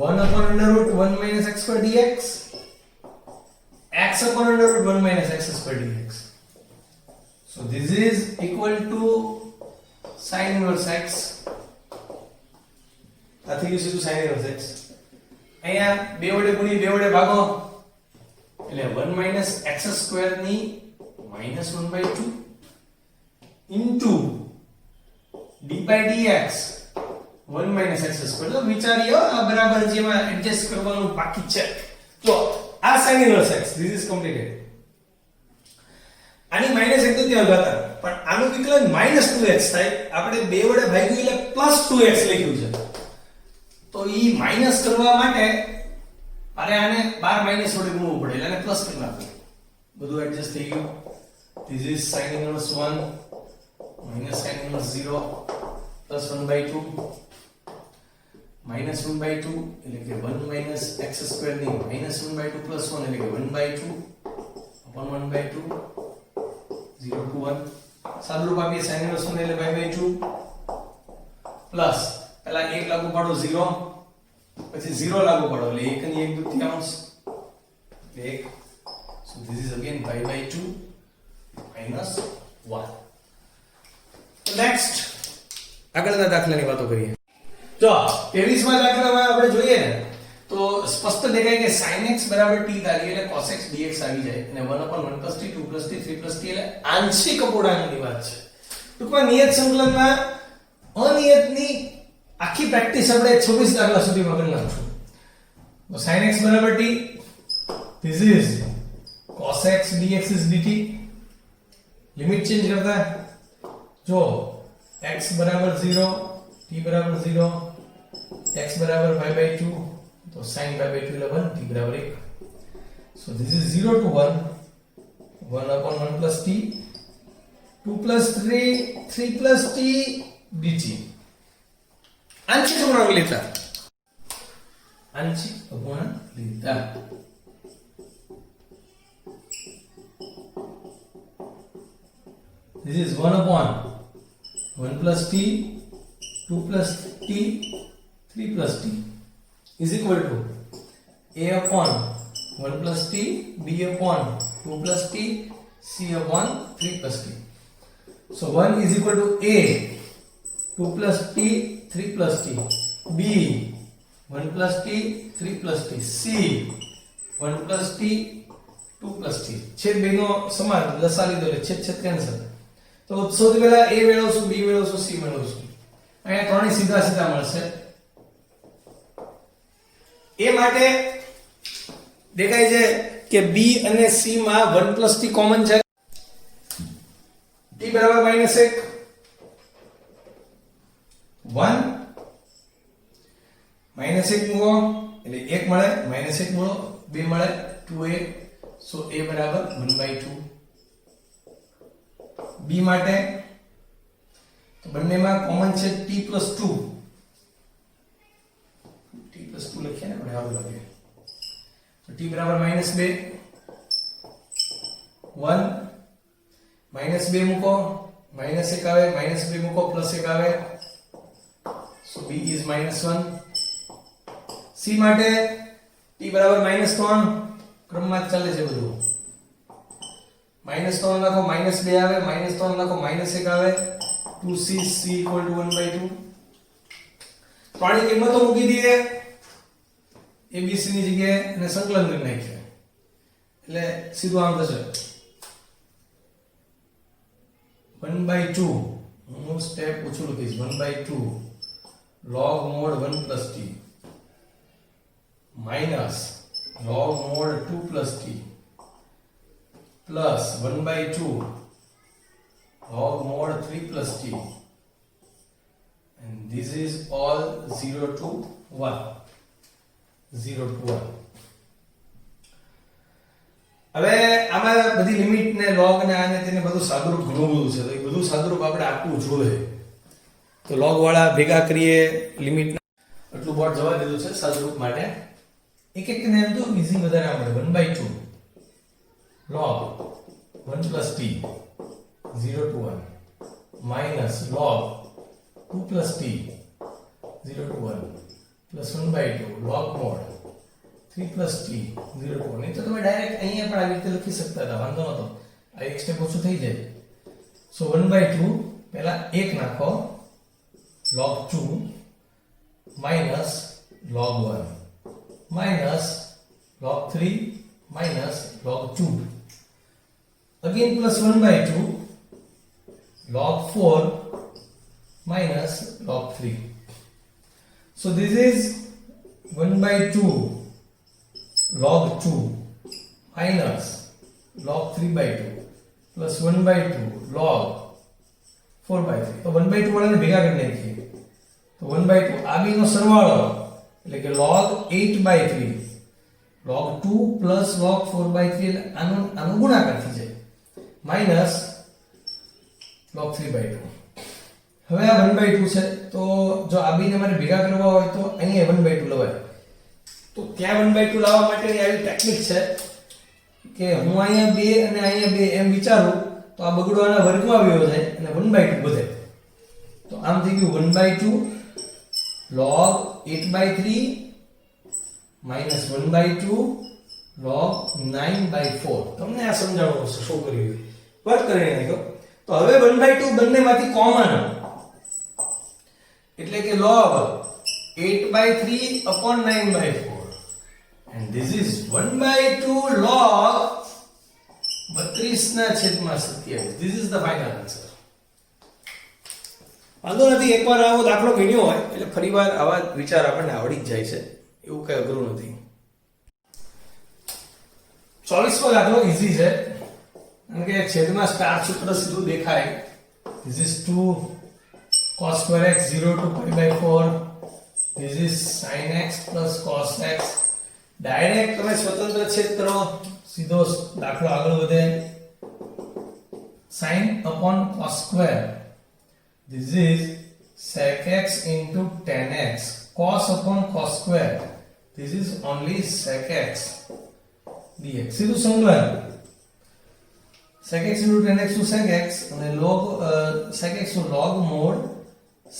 1 upon under root 1 x squared dx x upon under root 1 x squared dx so this is equal to sin inverse x આ થઈ ગયું સીધું sin inverse x અહીંયા બે વડે ગુણી બે વડે ભાગો એટલે 1 x સ્ક્વેર ની -1/2 into d by dx 1 x square તો વિચારીઓ આ બરાબર જેમાં એડજસ્ટ કરવાનું બાકી છે તો આ sin inverse x this is completed આની માઈનસ એક તો ત્યાં હતા પણ આનું વિકલન -2x થાય આપણે બે વડે ભાગ્યું એટલે +2x લખ્યું છે તો ઈ માઈનસ કરવા માટે મારે આને 12 માઈનસ વડે ગુણવું પડે એટલે આને પ્લસ કરી નાખવું બધું એડજસ્ટ થઈ ગયું this is sin inverse 1 minus sin inverse 0 plus 1/2 minus 1/2 એટલે કે 1 x square ની -1/2 plus 1 એટલે કે 1/2 upon 1/2 0 to 1 સાદુરૂપ આપીએ sin inverse 1 એટલે /2 પ્લસ પહેલા 1 લાગુ પાડો 0 પછી 0 લાગુ પાડો એટલે 1 ની 1/2 1 so this is again /2 minus 1 next આગળના દાખલાની વાતો કરીએ જો 23 માં દાખલામાં આપણે જોઈએ ને તો સ્પષ્ટ દેખાય કે sin x t ધારીએ એટલે cos x dx આવી જાય અને 1/1 + t 2 + t 3 + t એટલે આંશિક અપૂર્ણાંકની વાત છે ટૂંકમાં નિયત સંકલનમાં અનિયતની આખી પ્રેક્ટિસ આપણે 26 દાખલા સુધીમાં કરી નાખશું તો sin x t this is cos x dx is dt limit change કરતા જો x = 0 t = 0 x = /2 तो sin /2 એટલે 1 t = 1 so this is 0 to 1 1/1 plus t 2 plus 3 3 plus t dt आंशिक अपूर्णांक लेता this is 1/1 plus t 2 plus t 3 plus t is equal to a upon 1 plus t b upon 2 plus t c upon 3 plus t so 1 is equal to a 2 plus t 3 plus t b 1 plus t 3 plus t c 1 plus t 2 plus t છેદ બેનો સમાન લસા લીધો એટલે છેદ cancel તો સૌથી પહેલા a મેળવશું b મેળવશું c મેળવશું અહીંયા ત્રણેય સીધા સીધા મળશે એ માટે દેખાય છે કે b અને c માં 1 plus t કોમન છે t બરાબર -1 1 -1 મૂકો એટલે 1 મળે -1 મૂકો 2 મળે 2a so a બરાબર 1/2 b માટે તો બંનેમાં કોમન છે t + 2 લખ્યા ને આપણે આવું લાગે તો t બરાબર -2 1 -2 મૂકો -1 આવે -2 મૂકો +1 આવે so b is -1 c માટે t બરાબર -3 ક્રમમાં જ ચાલે છે બધું. -3 નાખો -2 આવે, -3 નાખો -1 આવે, 2c c = 1/2. ત્રણેય કિંમતો મૂકી દઈએ abc ની જગ્યાએ અને સંકલન કરી નાખીએ એટલે સીધું આમ થશે 1/2. હું સ્ટેપ ઓછું લખીશ 1/2 log mod 1 plus t minus log mod 2 plus t plus 1/2 log mod 3 plus t, and this is all 0 to 1. 0 to 1. હવે આમાં બધી લિમિટ ને log ને આને તેને બધું સાદુરૂપ ઘણું બધું છે, તો એ બધું સાદુરૂપ આપણે આપવું જોઈએ. તો log વાળા ભેગા કરીએ લિમિટ આટલું બોર્ડ જવા દીધું છે સાદુરૂપ માટે. એક એક ને એમ તો ઈઝી વધારે આવડે. 1/2 log 1 plus t 0 to 1 minus log 2 plus t 0 to 1 plus 1/2 log mod 3 plus t 0 to 1. નહીં તો તમે ડાયરેક્ટ અહીંયા પણ આવી રીતે લખી શકતા હતા, વાંધો નતો. આ એક સ્ટેપ ઓછું થઈ જાય. સો 1/2 પહેલા 1 નાખો log 2 minus log 1 minus log 3 minus log 2 again plus 1/2 log 4 minus log 3. So this is 1/2 log 2 minus log 3/2 plus 1/2 log 4/3. તો 1/2 વાળાને ભેગા કરી નાખીએ તો 1/2 આ બેનો સરવાળો એટલે કે log 8/3 log 2 plus log 4/3 એટલે આનો ગુણાકાર થઈ જાય minus log 3/2. હવે આ 1/2 છે તો જો આ બેને મારે ભેગા કરવા હોય તો અહીંયા 1/2 લવાય. તો ત્યાં 1/2 લાવવા માટેની આવી ટેકનિક છે કે હું અહીંયા 2 અને અહીંયા 2 એમ વિચારું તો આ બગડો આના વર્ગમાં આવ્યો જાય અને 1/2 વધે. તો આમ થઈ ગયું 1/2 log 8/3 minus 1/2 log 9/4. તમને આ સમજાવવાનું છે શું કર્યું વર્ક કરીને નાખ્યો. તો હવે 1/2 બંનેમાંથી કોમન એટલે કે log 8/3 upon 9/4, and this is 1/2 log 32/27. This is the final answer. વાંધો નથી, એકવાર આવો દાખલો ગણ્યો હોય એટલે ફરીવાર આવા વિચાર આપણને આવડી જ જાય છે, એવું કઈ અઘરું નથી. 24મો દાખલો ઈઝી છે કારણ કે છેદમાં સ્ટાર સૂત્ર સીધું દેખાય. This is 2 cos square x 0 to pi/4. This is sin x plus cos x. Direct તમે સ્વતંત્ર છેદ કરો, સીધો દાખલો આગળ વધે. sin upon cos square. This is sec x into tan x. Cos upon cos square. This is only sec x dx. સીધું સંકલન. sec x into tan x to sec x અને log sec x to log mod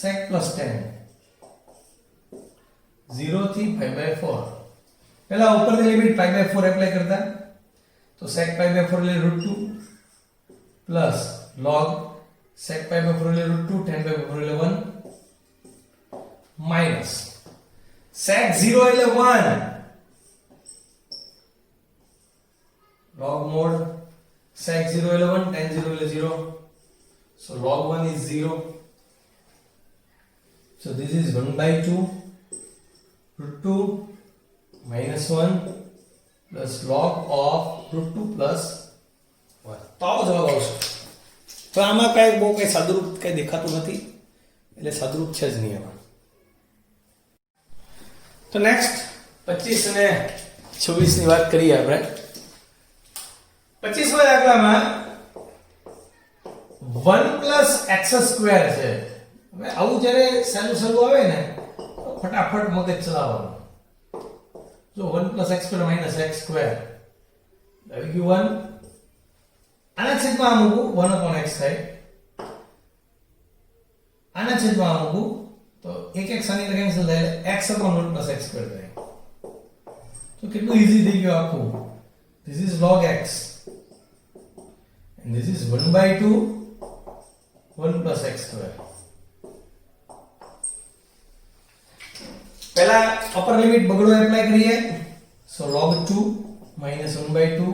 sec plus tan 0 થી pi/4. પહેલા ઉપરની limit pi/4 apply કરતા તો sec pi/4 એટલે √2 plus log sec pi/4 એટલે √2 tan pi/4 એટલે 1 માઈનસ sec 0 એટલે 1 log mod sec 0 એટલે 1 tan 0 એટલે 0. So log 1 is 0. So this is 1/2 √2 minus 1 plus log of √2 plus 1. તો આવો જવાબ આવશે. તો આમાં કઈ બહુ કઈ સાદુરૂપ કઈ દેખાતું નથી એટલે સાદુરૂપ છે જ નહીં આમાં. તો નેક્સ્ટ 25 અને 26 ની વાત કરીએ આપણે. 25મા દાખલામાં 1 plus x² છે. હવે આવું જ્યારે સહેલું આવે ને તો ફટાફટ મગજ ચલાવવાનું. જો 1 plus x² minus x² આવી ગયું 1. આના છેદમાં આ મૂકું 1 upon x થાય. આના છેદમાં આ મૂકું તો એક એક સાની કેન્સલ થાય x upon 1 plus x² થાય. તો કેટલું ઈઝી થઈ ગયું આખું. This is log x and this is 1/2 1 plus x square. પહેલા અપર લિમિટ બગડો એપ્લાય કરીએ. સો log 2 minus 1/2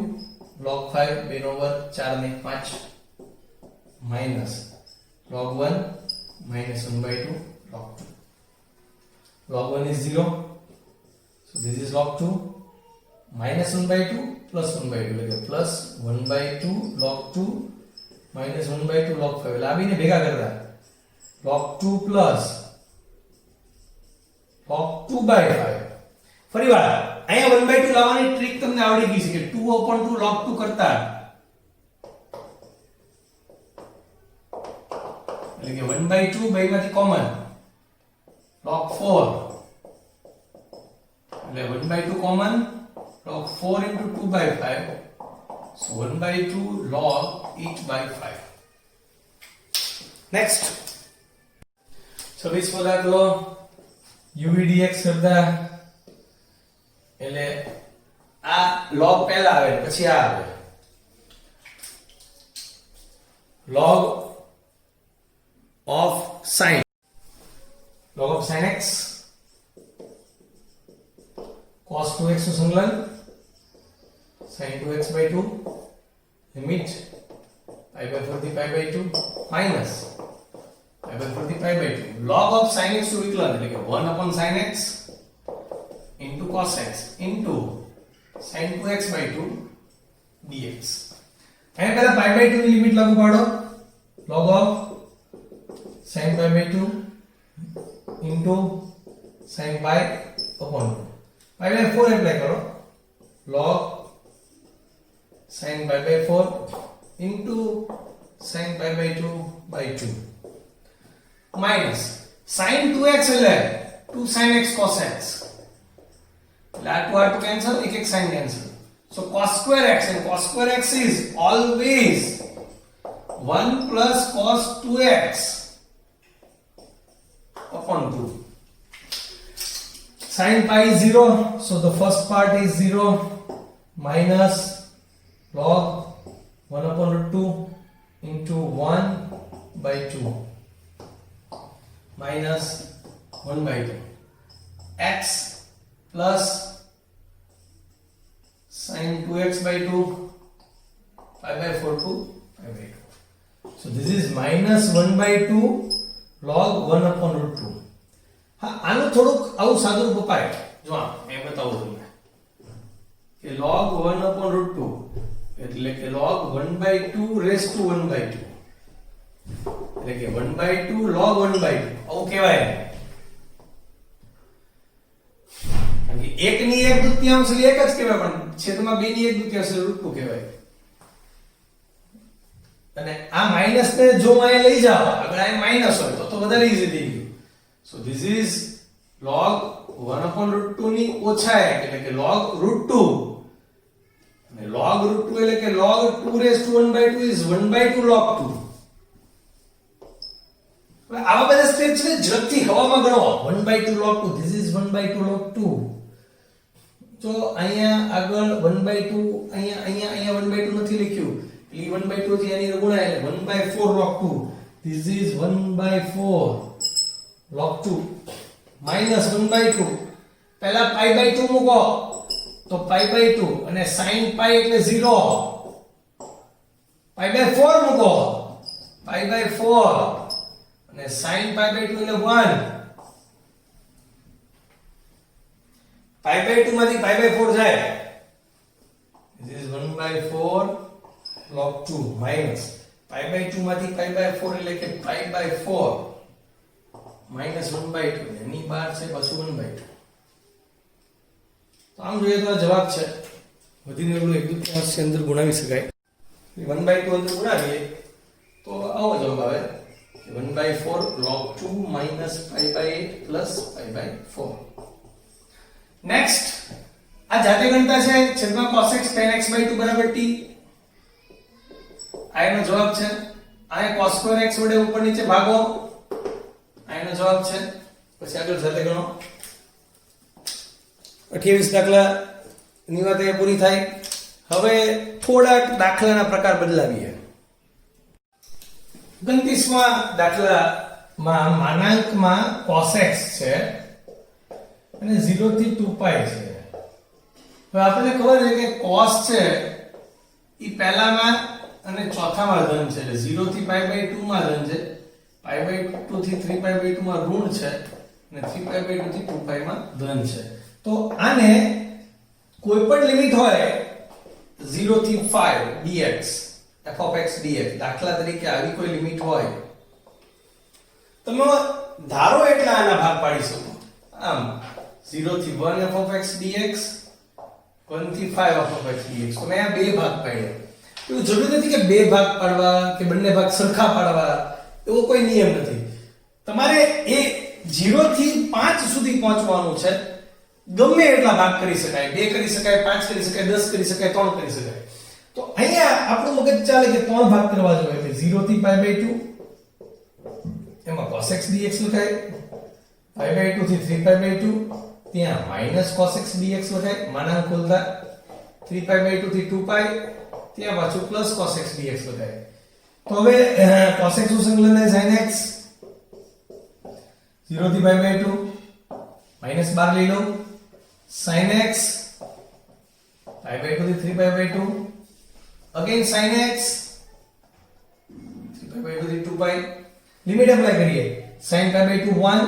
log 5 2 નો વર્ગ 4 ને 5 minus log 1 minus 1/2 log 2. Log 1 is 0, so this is log 2 minus 1/2 plus 1/2 એટલે plus 1/2 log 2 minus 1/2 log 5 એટલે આ બેને ભેગા કરતા log 2 plus log 2/5. ફરીવાર અહીંયા 1/2 લાવવાની ટ્રીક તમને આવડી ગઈ છે કે 2/2 log 2 કરતા એટલે કે 1/2 બેમાંથી કોમન log 4 એટલે 1/2 common log 4 into 2/5, so 1/2 log each by 5. Next 26 દાખલો uv dx કરતા એટલે આ log પહેલા આવે પછી આ આવે log of sin x cos 2x નું સંકલન sin 2x by 2 limit pi by 4 થી pi by 2 minus pi by 4 થી pi by 2 log of sin x નું વિકલન એટલે કે 1 upon sin x into cos x into sin 2x by 2 dx. અહીંયા પહેલા pi by 2 ની લિમિટ લાગુ પાડો. log of sin pi by 2 into sin pi upon 2. pi by 4 apply કરો. log sin pi by 4 into sin pi by 2 by 2 minus sin 2x એટલે 2 sin x cos x એટલે આ 2 cancel એક એક sin cancel, so cos square x and cos square x is always 1 plus cos 2x upon 2. Sin pi is 0, so the first part is 0 minus log 1 upon root 2 into 1 by 2 minus 1 by 2 x plus sin 2x by 2 pi by 4 to pi by 2. So this is minus 1 by 2 log 1 upon root 2. હા આનું થોડુંક આવું સાદું રૂપ અપાય. જો એ બતાવું તમને કે log 1 upon root 2 એટલે કે log 1/2 raised to 1/2 એટલે કે 1/2 log 1/2 આવું કહેવાય. કારણ કે 1 ની 1/2 એટલે એક જ કહેવાય પણ છેદમાં 2 ની 1/2 એટલે root 2 કહેવાય. અને આ માઈનસ ને જો અહીંયા લઈ જાઓ અગર આ માઈનસ હોય તો વધારે ઈઝી થઈ ગયું. So this is log 1 upon root 2 ની ઓછા 1 એટલે કે log root 2 અને log root 2 એટલે કે log 2 raised to 1/2 is 1/2 log 2. હવે આવા બધા સ્ટેપ છે ઝડપથી હવામાં ગણો. 1/2 log 2 this is 1/2 log 2. તો અહીંયા આગળ 1/2 અહીંયા 1/2 નથી લખ્યું એટલે 1/2 થી આની ગુણાય એટલે 1/4 log 2 this is 1/4 log 2 minus 1/2 પહેલા pi by 2 મૂકો તો pi by 2 અને sin pi એટલે 0 pi by 4 મૂકો pi by 4 અને sin pi by 2 એટલે 1 pi by 2 માંથી pi by 4 જાય this is 1/4 log 2 minus pi by 2 માંથી pi by 4 એટલે કે pi by 4 minus 1/2 એની બહાર છે પાછું 1/2. તો આમ જોઈએ તો આ જવાબ છે વધીને એવડું 1/2 છે અંદર ગુણાવી શકાય. 1/2 અંદર ગુણાવીએ તો આવો જવાબ આવે 1/4 log 2 minus pi by 8 plus pi by 4. Next આ જાતે ગણતા છે છેદમાં cos x tan x by 2 બરાબર t. આ એનો જવાબ છે. આ cos square x વડે ઉપર નીચે ભાગો આનો જવાબ છે. પછી આગળ જાતે ગણો. 28 દાખલા એની વાત અહીંયા પૂરી થાય. હવે થોડાક દાખલાના પ્રકાર બદલાવીએ. 29માં દાખલામાં માનાંકમાં cos x છે અને 0 થી 2π છે. હવે આપણને ખબર છે કે cos છે એ પહેલામાં અને ચોથામાં ધન છે, એટલે 0 થી π/2 માં ધન છે, π/2 થી 3π/2 માં ઋણ છે અને 3π/2 થી 2π માં ધન છે. તો આને કોઈ પણ લિમિટ હોય 0 થી 5 dx f of x dx, દાખલા તરીકે આવી કોઈ લિમિટ હોય, તમે ધારો એટલા આના ભાગ પાડી શકો. આમ 0 થી 1 f of x dx, 1 થી 5 f of x dx. તો મેં આ બે ભાગ પાડ્યા. એવું જરૂરી નથી કે બે ભાગ પાડવા કે બંને ભાગ સરખા પાડવા, એવો કોઈ નિયમ નથી. તમારે એ 0 થી 5 સુધી પહોંચવાનું છે. ગમે એટલા ભાગ કરી શકાય, 2 કરી શકાય, 5 કરી શકાય, 10 કરી શકાય, 3 કરી શકાય. તો અહીંયા આપણું મગજ ચાલે કે 3 ભાગ કરવા જોઈએ, એટલે 0 થી π/2 એમાં cos x dx લખાય, π/2 થી 3π/2 ત્યાં માઈનસ cos x dx લખાય, માનાંક ખોલતા 3π/2 થી 2π ત્યાં પાછું પ્લસ cos x dx લખાય. તો હવે cos x નું સંકલન થાય sin x, 0 થી π/2 માઈનસ 12 લઈ લો, sin x π/2 થી 3π/2 again sin x 3π/2 થી 2π. લિમિટ એપ્લાય કરીએ. sin π/2 1,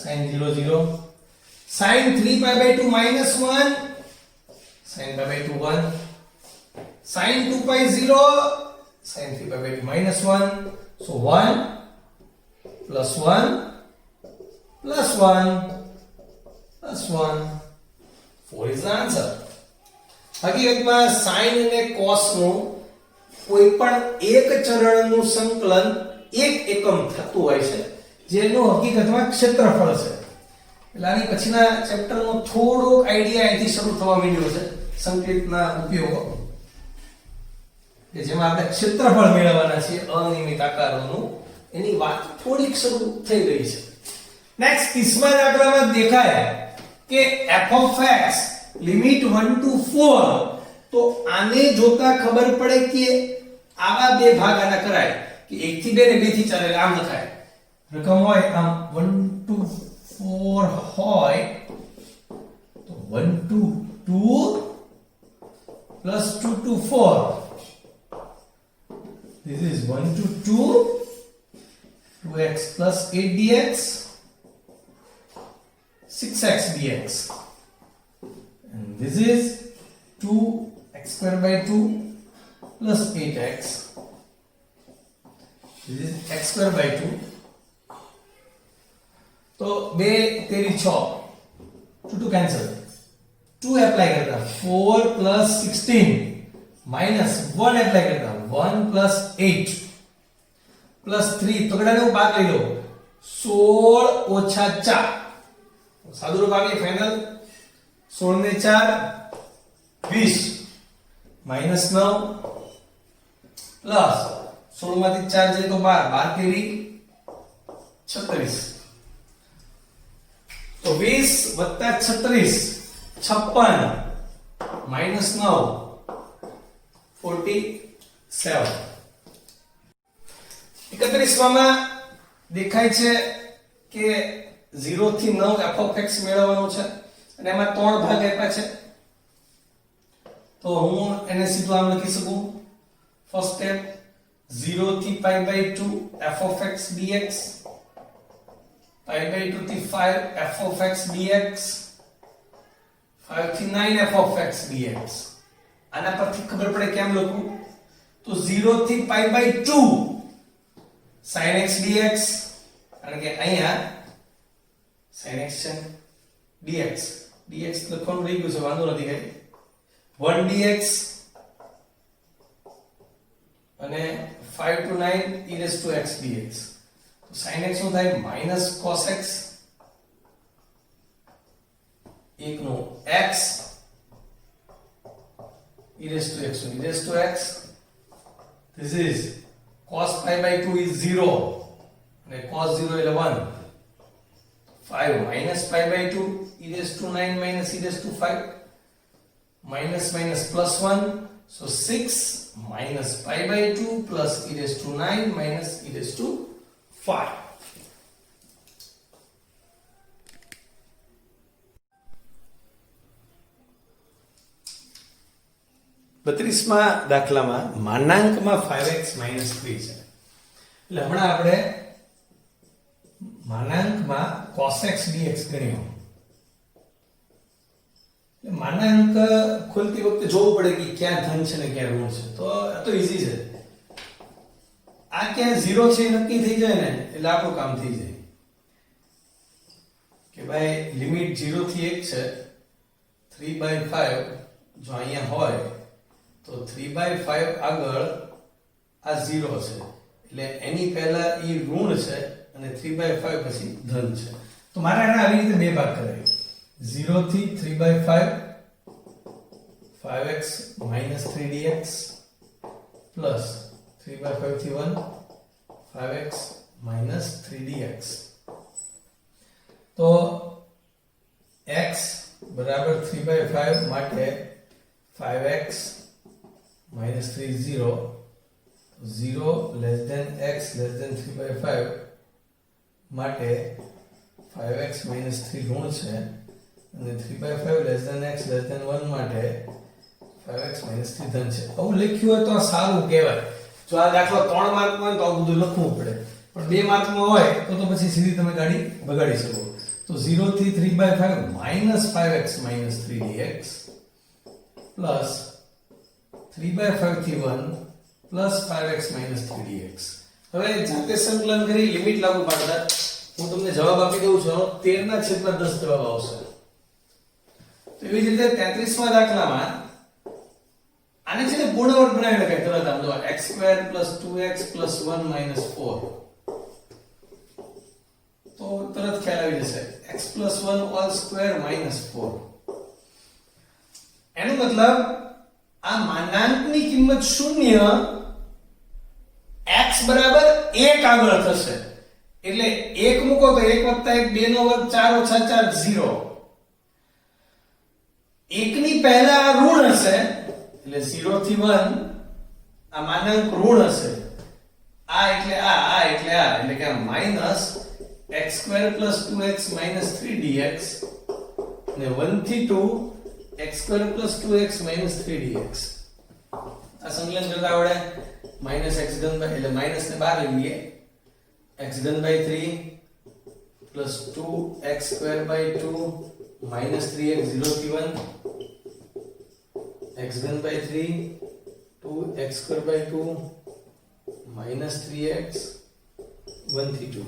sin 0 0, sin 3π/2 -1, sin π/2 1, sin 2π 0, sin 3π/2 -1. So 1 plus 1 plus 1 plus 1, 4 is the answer. હકીકતમાં sin અને cos નું કોઈ પણ એક ચરણનું સંકલન એક એકમ થતું હોય છે, જેનું હકીકતમાં ક્ષેત્રફળ છે. એટલે આની પછીના ચેપ્ટરનો થોડોક આઈડિયા અહીંથી શરૂ થવા માંડ્યો છે, સંકલિતના ઉપયોગો, કે જેમાં આપણે ક્ષેત્રફળ મેળવવાના છીએ અનિયમિત આકારોનું. એની વાત થોડીક શરૂ થઈ ગઈ છે. નેક્સ્ટ 30મા દાખલામાં દેખાય કે f of x limit 1 to 4. તો આને જોતા ખબર પડે કે આવા બે ભાગ આના કરાય કે 1 થી 2 ને 2 થી 4 આમ લખાય. રકમ હોય આમ 1 to 4 હોય તો 1 to 2 plus 2 to 4. This is 1 to 2, 2x plus 8 dx, 6x dx. And this is 2x square by 2 plus 8x. This is x square by 2. तो 2 तेरी 6, 2 cancel, 2 apply करता, 4 plus 16 minus 1 apply करता, 1 plus 8 plus 3 તગડાને હું ભાગ લઈ લો, 16 ઓછા 4 સાદું રૂપ આવી ફાઇનલ. 16 ને 4 20 minus 9 plus 16 માંથી 4 જાય તો 12, 12 તેરી 36. તો 20 વત્તા 36 56 minus 9 47. 31માં દેખાય છે કે 0 થી 9 f of x મેળવવાનો છે અને એમાં 3 ભાગ આપ્યા છે. તો હું એને સીધું આમ લખી શકું. ફર્સ્ટ સ્ટેપ 0 થી π/2 f of x dx, π/2 થી 5 f of x dx, 5 થી 9 f of x dx. આના પરથી ખબર પડે કેમ લખું. તો 0 થી π/2 sin x dx, કારણ કે અહીંયા sin x છે, dx લખવાનું રહી ગયું છે, વાંધો નથી કઈ. 1 dx અને 5 to 9 e raised to x dx. તો sin x શું થાય minus cos x, એકનો x e raised to x, e raised to x. This is cos π/2 is 0 and cos 0 is 1. 5 minus π/2 e raised to 9 minus e raised to 5. minus minus plus 1, so 6 minus pi by 2 plus e raised to 9 minus e raised to 5. બત્રીસમાં દાખલામાં માનાંકમાં 5x minus 3 છે એટલે હમણાં આપણે માનાંકમાં cos x dx ગણ્યું. માનાંક ખોલતી વખતે જોવું પડે કે ક્યાં ધન છે ને ક્યાં ઋણ છે. તો આ તો ઈઝી છે. આ ક્યાં 0 છે એ નક્કી થઈ જાય ને એટલે આપણું કામ થઈ જાય કે ભાઈ લિમિટ 0 થી 1 છે 3/5 જો અહીંયા હોય તો 3/5 આગળ આ 0 છે એટલે એની પહેલા એ ઋણ છે અને 3/5 પછી ધન છે. તો મારે આને આવી રીતે બે ભાગ કરાય 0 થી 3/5 5x minus 3 dx plus 3/5 થી 1 5x minus 3 dx. તો x બરાબર 3/5 માટે 5x minus 3 0 0 less than x less than 3/5 માટે 5x minus 3 ઋણ છે અને 3/5 less than x less than 1 માટે 5x minus 3 ધન છે. આવું લખ્યું હોય તો સારું કહેવાય. જો આ દાખલો 3 માર્કમાં હોય તો આ બધું લખવું પડે, પણ 2 માર્કમાં હોય તો પછી સીધી તમે ગાડી બગાડી શકો. તો 0 થી 3/5 minus 5x minus 3 dx plus 3/5 થી 1 plus 5x minus 3 dx. હવે જાતે સંકલન કરી લિમિટ લાગુ પાડતા હું તમને જવાબ આપી દઉં છું 13/10 જવાબ આવશે. તો એવી જ રીતે 33માં દાખલામાં આને છે ને પૂર્ણ વર્ગ બનાવી લખાય તરત આમ જો x² + 2x + 1 - 4 તો તરત ખ્યાલ આવી જશે x + 1 all square - 4. એનો મતલબ આ માનાંકની કિંમત 0 x બરાબર 1 આગળ થશે એટલે 1 મૂકો તો 1 + 1 2 નો વર્ગ 4 - 4 0. 1 ની પહેલા ઋણ હશે એટલે 0 થી 1 આ માનાંક ઋણ હશે. આ એટલે આ એટલે આ એટલે કે માઈનસ x² + 2x - 3 dx અને 1 થી 2 x² + 2x - 3 dx. આ સંકલન કરતા આવડે -x³ એટલે માઈનસ ને બહાર લઈ લઈએ x³ 3 + 2x²/2 - 3x 0 થી 1 x³ 2x²/2 - 3x 1 થી 2.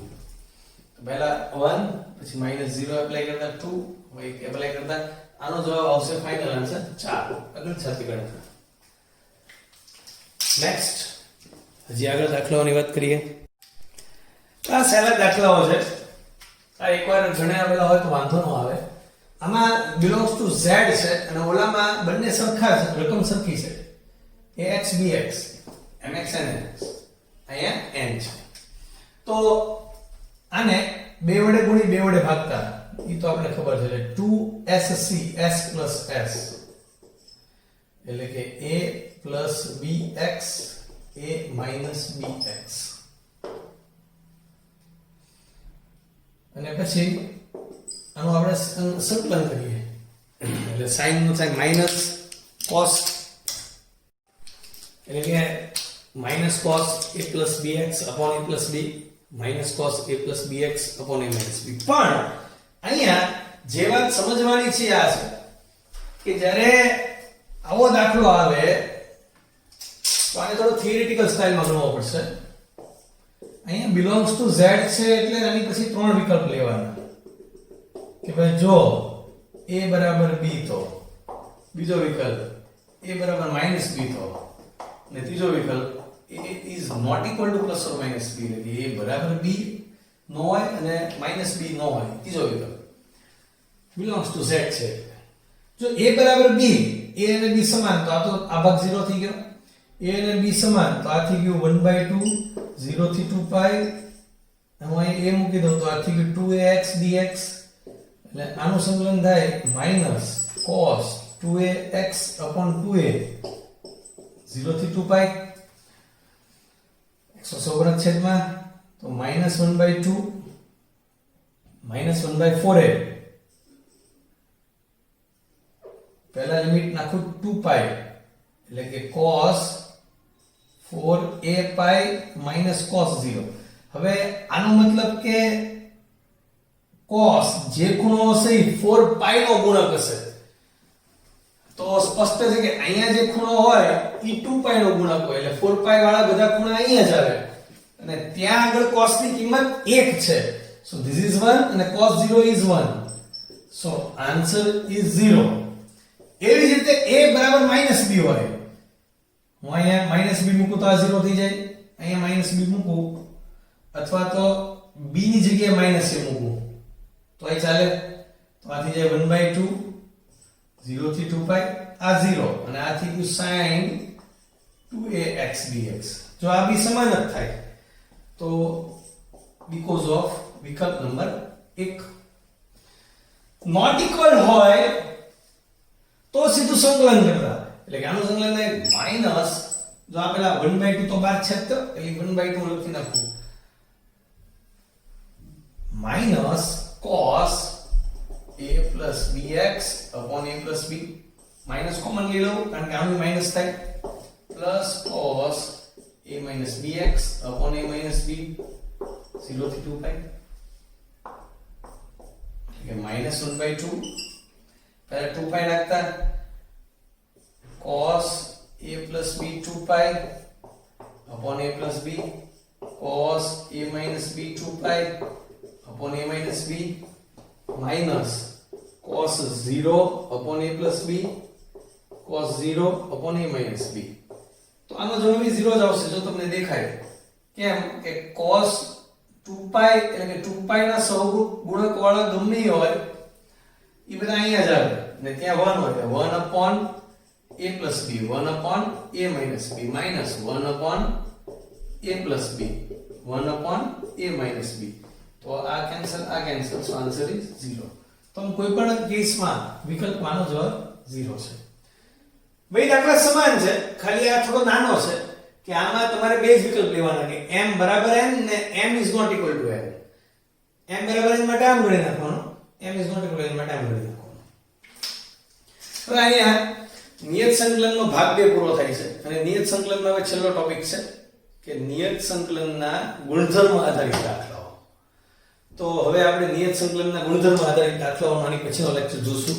પહેલા 1 પછી -0 એપ્લાય કરતા 2 હવે એપ્લાય કરતા આનો જવાબ આવશે ફાઇનલ આન્સર 4. આગળ છાતી ગણતરી. નેક્સ્ટ હજી આગળ દાખલાઓની વાત કરીએ. આ સહેલા દાખલાઓ છે. આ એકવાર ગણ્યા આવેલા હોય તો વાંધો ન આવે. આમાં belongs to z છે અને ઓલામાં બંને સરખા છે, રકમ સરખી છે. ax bx mx nx અહીંયા n છે. તો આને 2 વડે ગુણી 2 વડે ભાગતા ઈ તો આપણે ખબર છે એટલે 2sc s + s એટલે કે a + bx a - bx અને પછી આનું આપણે સંકલન કરીએ એટલે sin નું થાય માઈનસ cos એટલે કે minus cos a + bx upon a + b minus cos a + bx upon a - b. પણ અહીંયા જે વાત સમજવાની છે આ છે કે જ્યારે આવો દાખલો આવે તો આને થોડો થિયરિટિકલ સ્ટાઇલમાં ગણવો પડશે. અહીંયા belongs to z છે એટલે આની પછી 3 વિકલ્પ લેવાના કે ભાઈ જો a = b તો બીજો વિકલ્પ a = -b તો અને ત્રીજો વિકલ્પ a is not equal to +or - b એટલે a = b નો હોય અને -b નો હોય. ત્રીજો વિકલ્પ belongs to z છે. જો a = b a અને b સમાન તો આ ભાગ 0 થઈ ગયો. a અને b સમાન તો આ થઈ ગયું 1/2 0 થી 2π હું અહીં a મૂકી દઉં તો આ થઈ ગયું 2ax dx એટલે આનું સંકલન થાય -cos 2 2ax upon 2a 0 થી 2 પાઈ 100 ના છેદમાં તો -1/2 -1/4a પહેલા લિમિટ નાખું 2 પાઈ એટલે કે cos 4a પાઈ minus cos 0. હવે આનો મતલબ કે cos જે ખૂણો હશે એ 4 પાઈ નો ગુણક હશે. તો સ્પષ્ટ છે કે અહીંયા જે ખૂણો હોય એ 2 પાઈ નો ગુણક હોય એટલે 4 પાઈ વાળા બધા ખૂણા અહીંયા જ આવે અને ત્યાં આગળ cos ની કિંમત 1 છે. So this is 1 and cos 0 is 1. So answer is 0. એવી જ રીતે a બરાબર -b હોય. હું અહીંયા -b મૂકું તો આ 0 થઈ જાય. અહીંયા -b મૂકું અથવા તો b ની જગ્યાએ -a મૂકું તો આ ચાલે. તો આ થઈ જાય 1/2 0 થી 2 પાઈ આ 0 અને આ થઈ ગયું sin 2ax dx. જો આ બી સમાન જ થાય તો because of વિકલ્પ નંબર 1. નોટ ઇક્વલ હોય તો સીધું સંકલન કરતા એટલે કે આનું સંકલન થાય માઈનસ જો આ પેલા 1/2 તો બાર છે તો એટલે 1/2 લખી નાખું minus cos a plus bx upon a plus b minus common લઈ લઉં કારણ કે આનું માઈનસ થાય plus cos a minus bx upon a minus b 0 થી 2 પાઈ એટલે -1/2 પહેલા 2 પાઈ રાખતા cos a plus b 2 pi upon a plus b cos a minus b 2 pi upon a minus b minus cos 0 upon a plus b cos 0 upon a minus b. તો આનો જવાબ 0 જ આવશે જો તમને દેખાય. કેમ કે cos 2 પાઈ એટલે કે 2 પાઈ ના સહગુણક વાળા ગમે હોય એ બધા અહીંયા જ આવે ને ત્યાં 1 હોય 1 upon a plus b 1 upon a minus b minus 1 upon a plus b 1 upon a minus b. તો આ કેન્સલ સો આન્સર ઇઝ 0. તો કોઈ પણ કેસમાં વિકલ્પમાંનો જવાબ 0 છે. બે દાખલા સમાન છે ખાલી આ થોડો નાનો છે કે આમાં તમારે બે જ વિકલ્પ લેવાના કે m બરાબર n ને m is not equal to n. m બરાબર n માટે આમ ગણી નાખવાનું m is not equal to n માટે આમ ગણી નાખવાનું. હવે અહીંયા નિયત સંકલનનો ભાગ 2 પૂરો થાય છે અને નિયત સંકલનમાં હવે છેલ્લો ટોપિક છે કે નિયત સંકલનના ગુણધર્મ આધારિત દાખલાઓ. તો હવે આપણે નિયત સંકલનના ગુણધર્મ આધારિત દાખલાઓનો આની પછીનો લેક્ચર જોશું.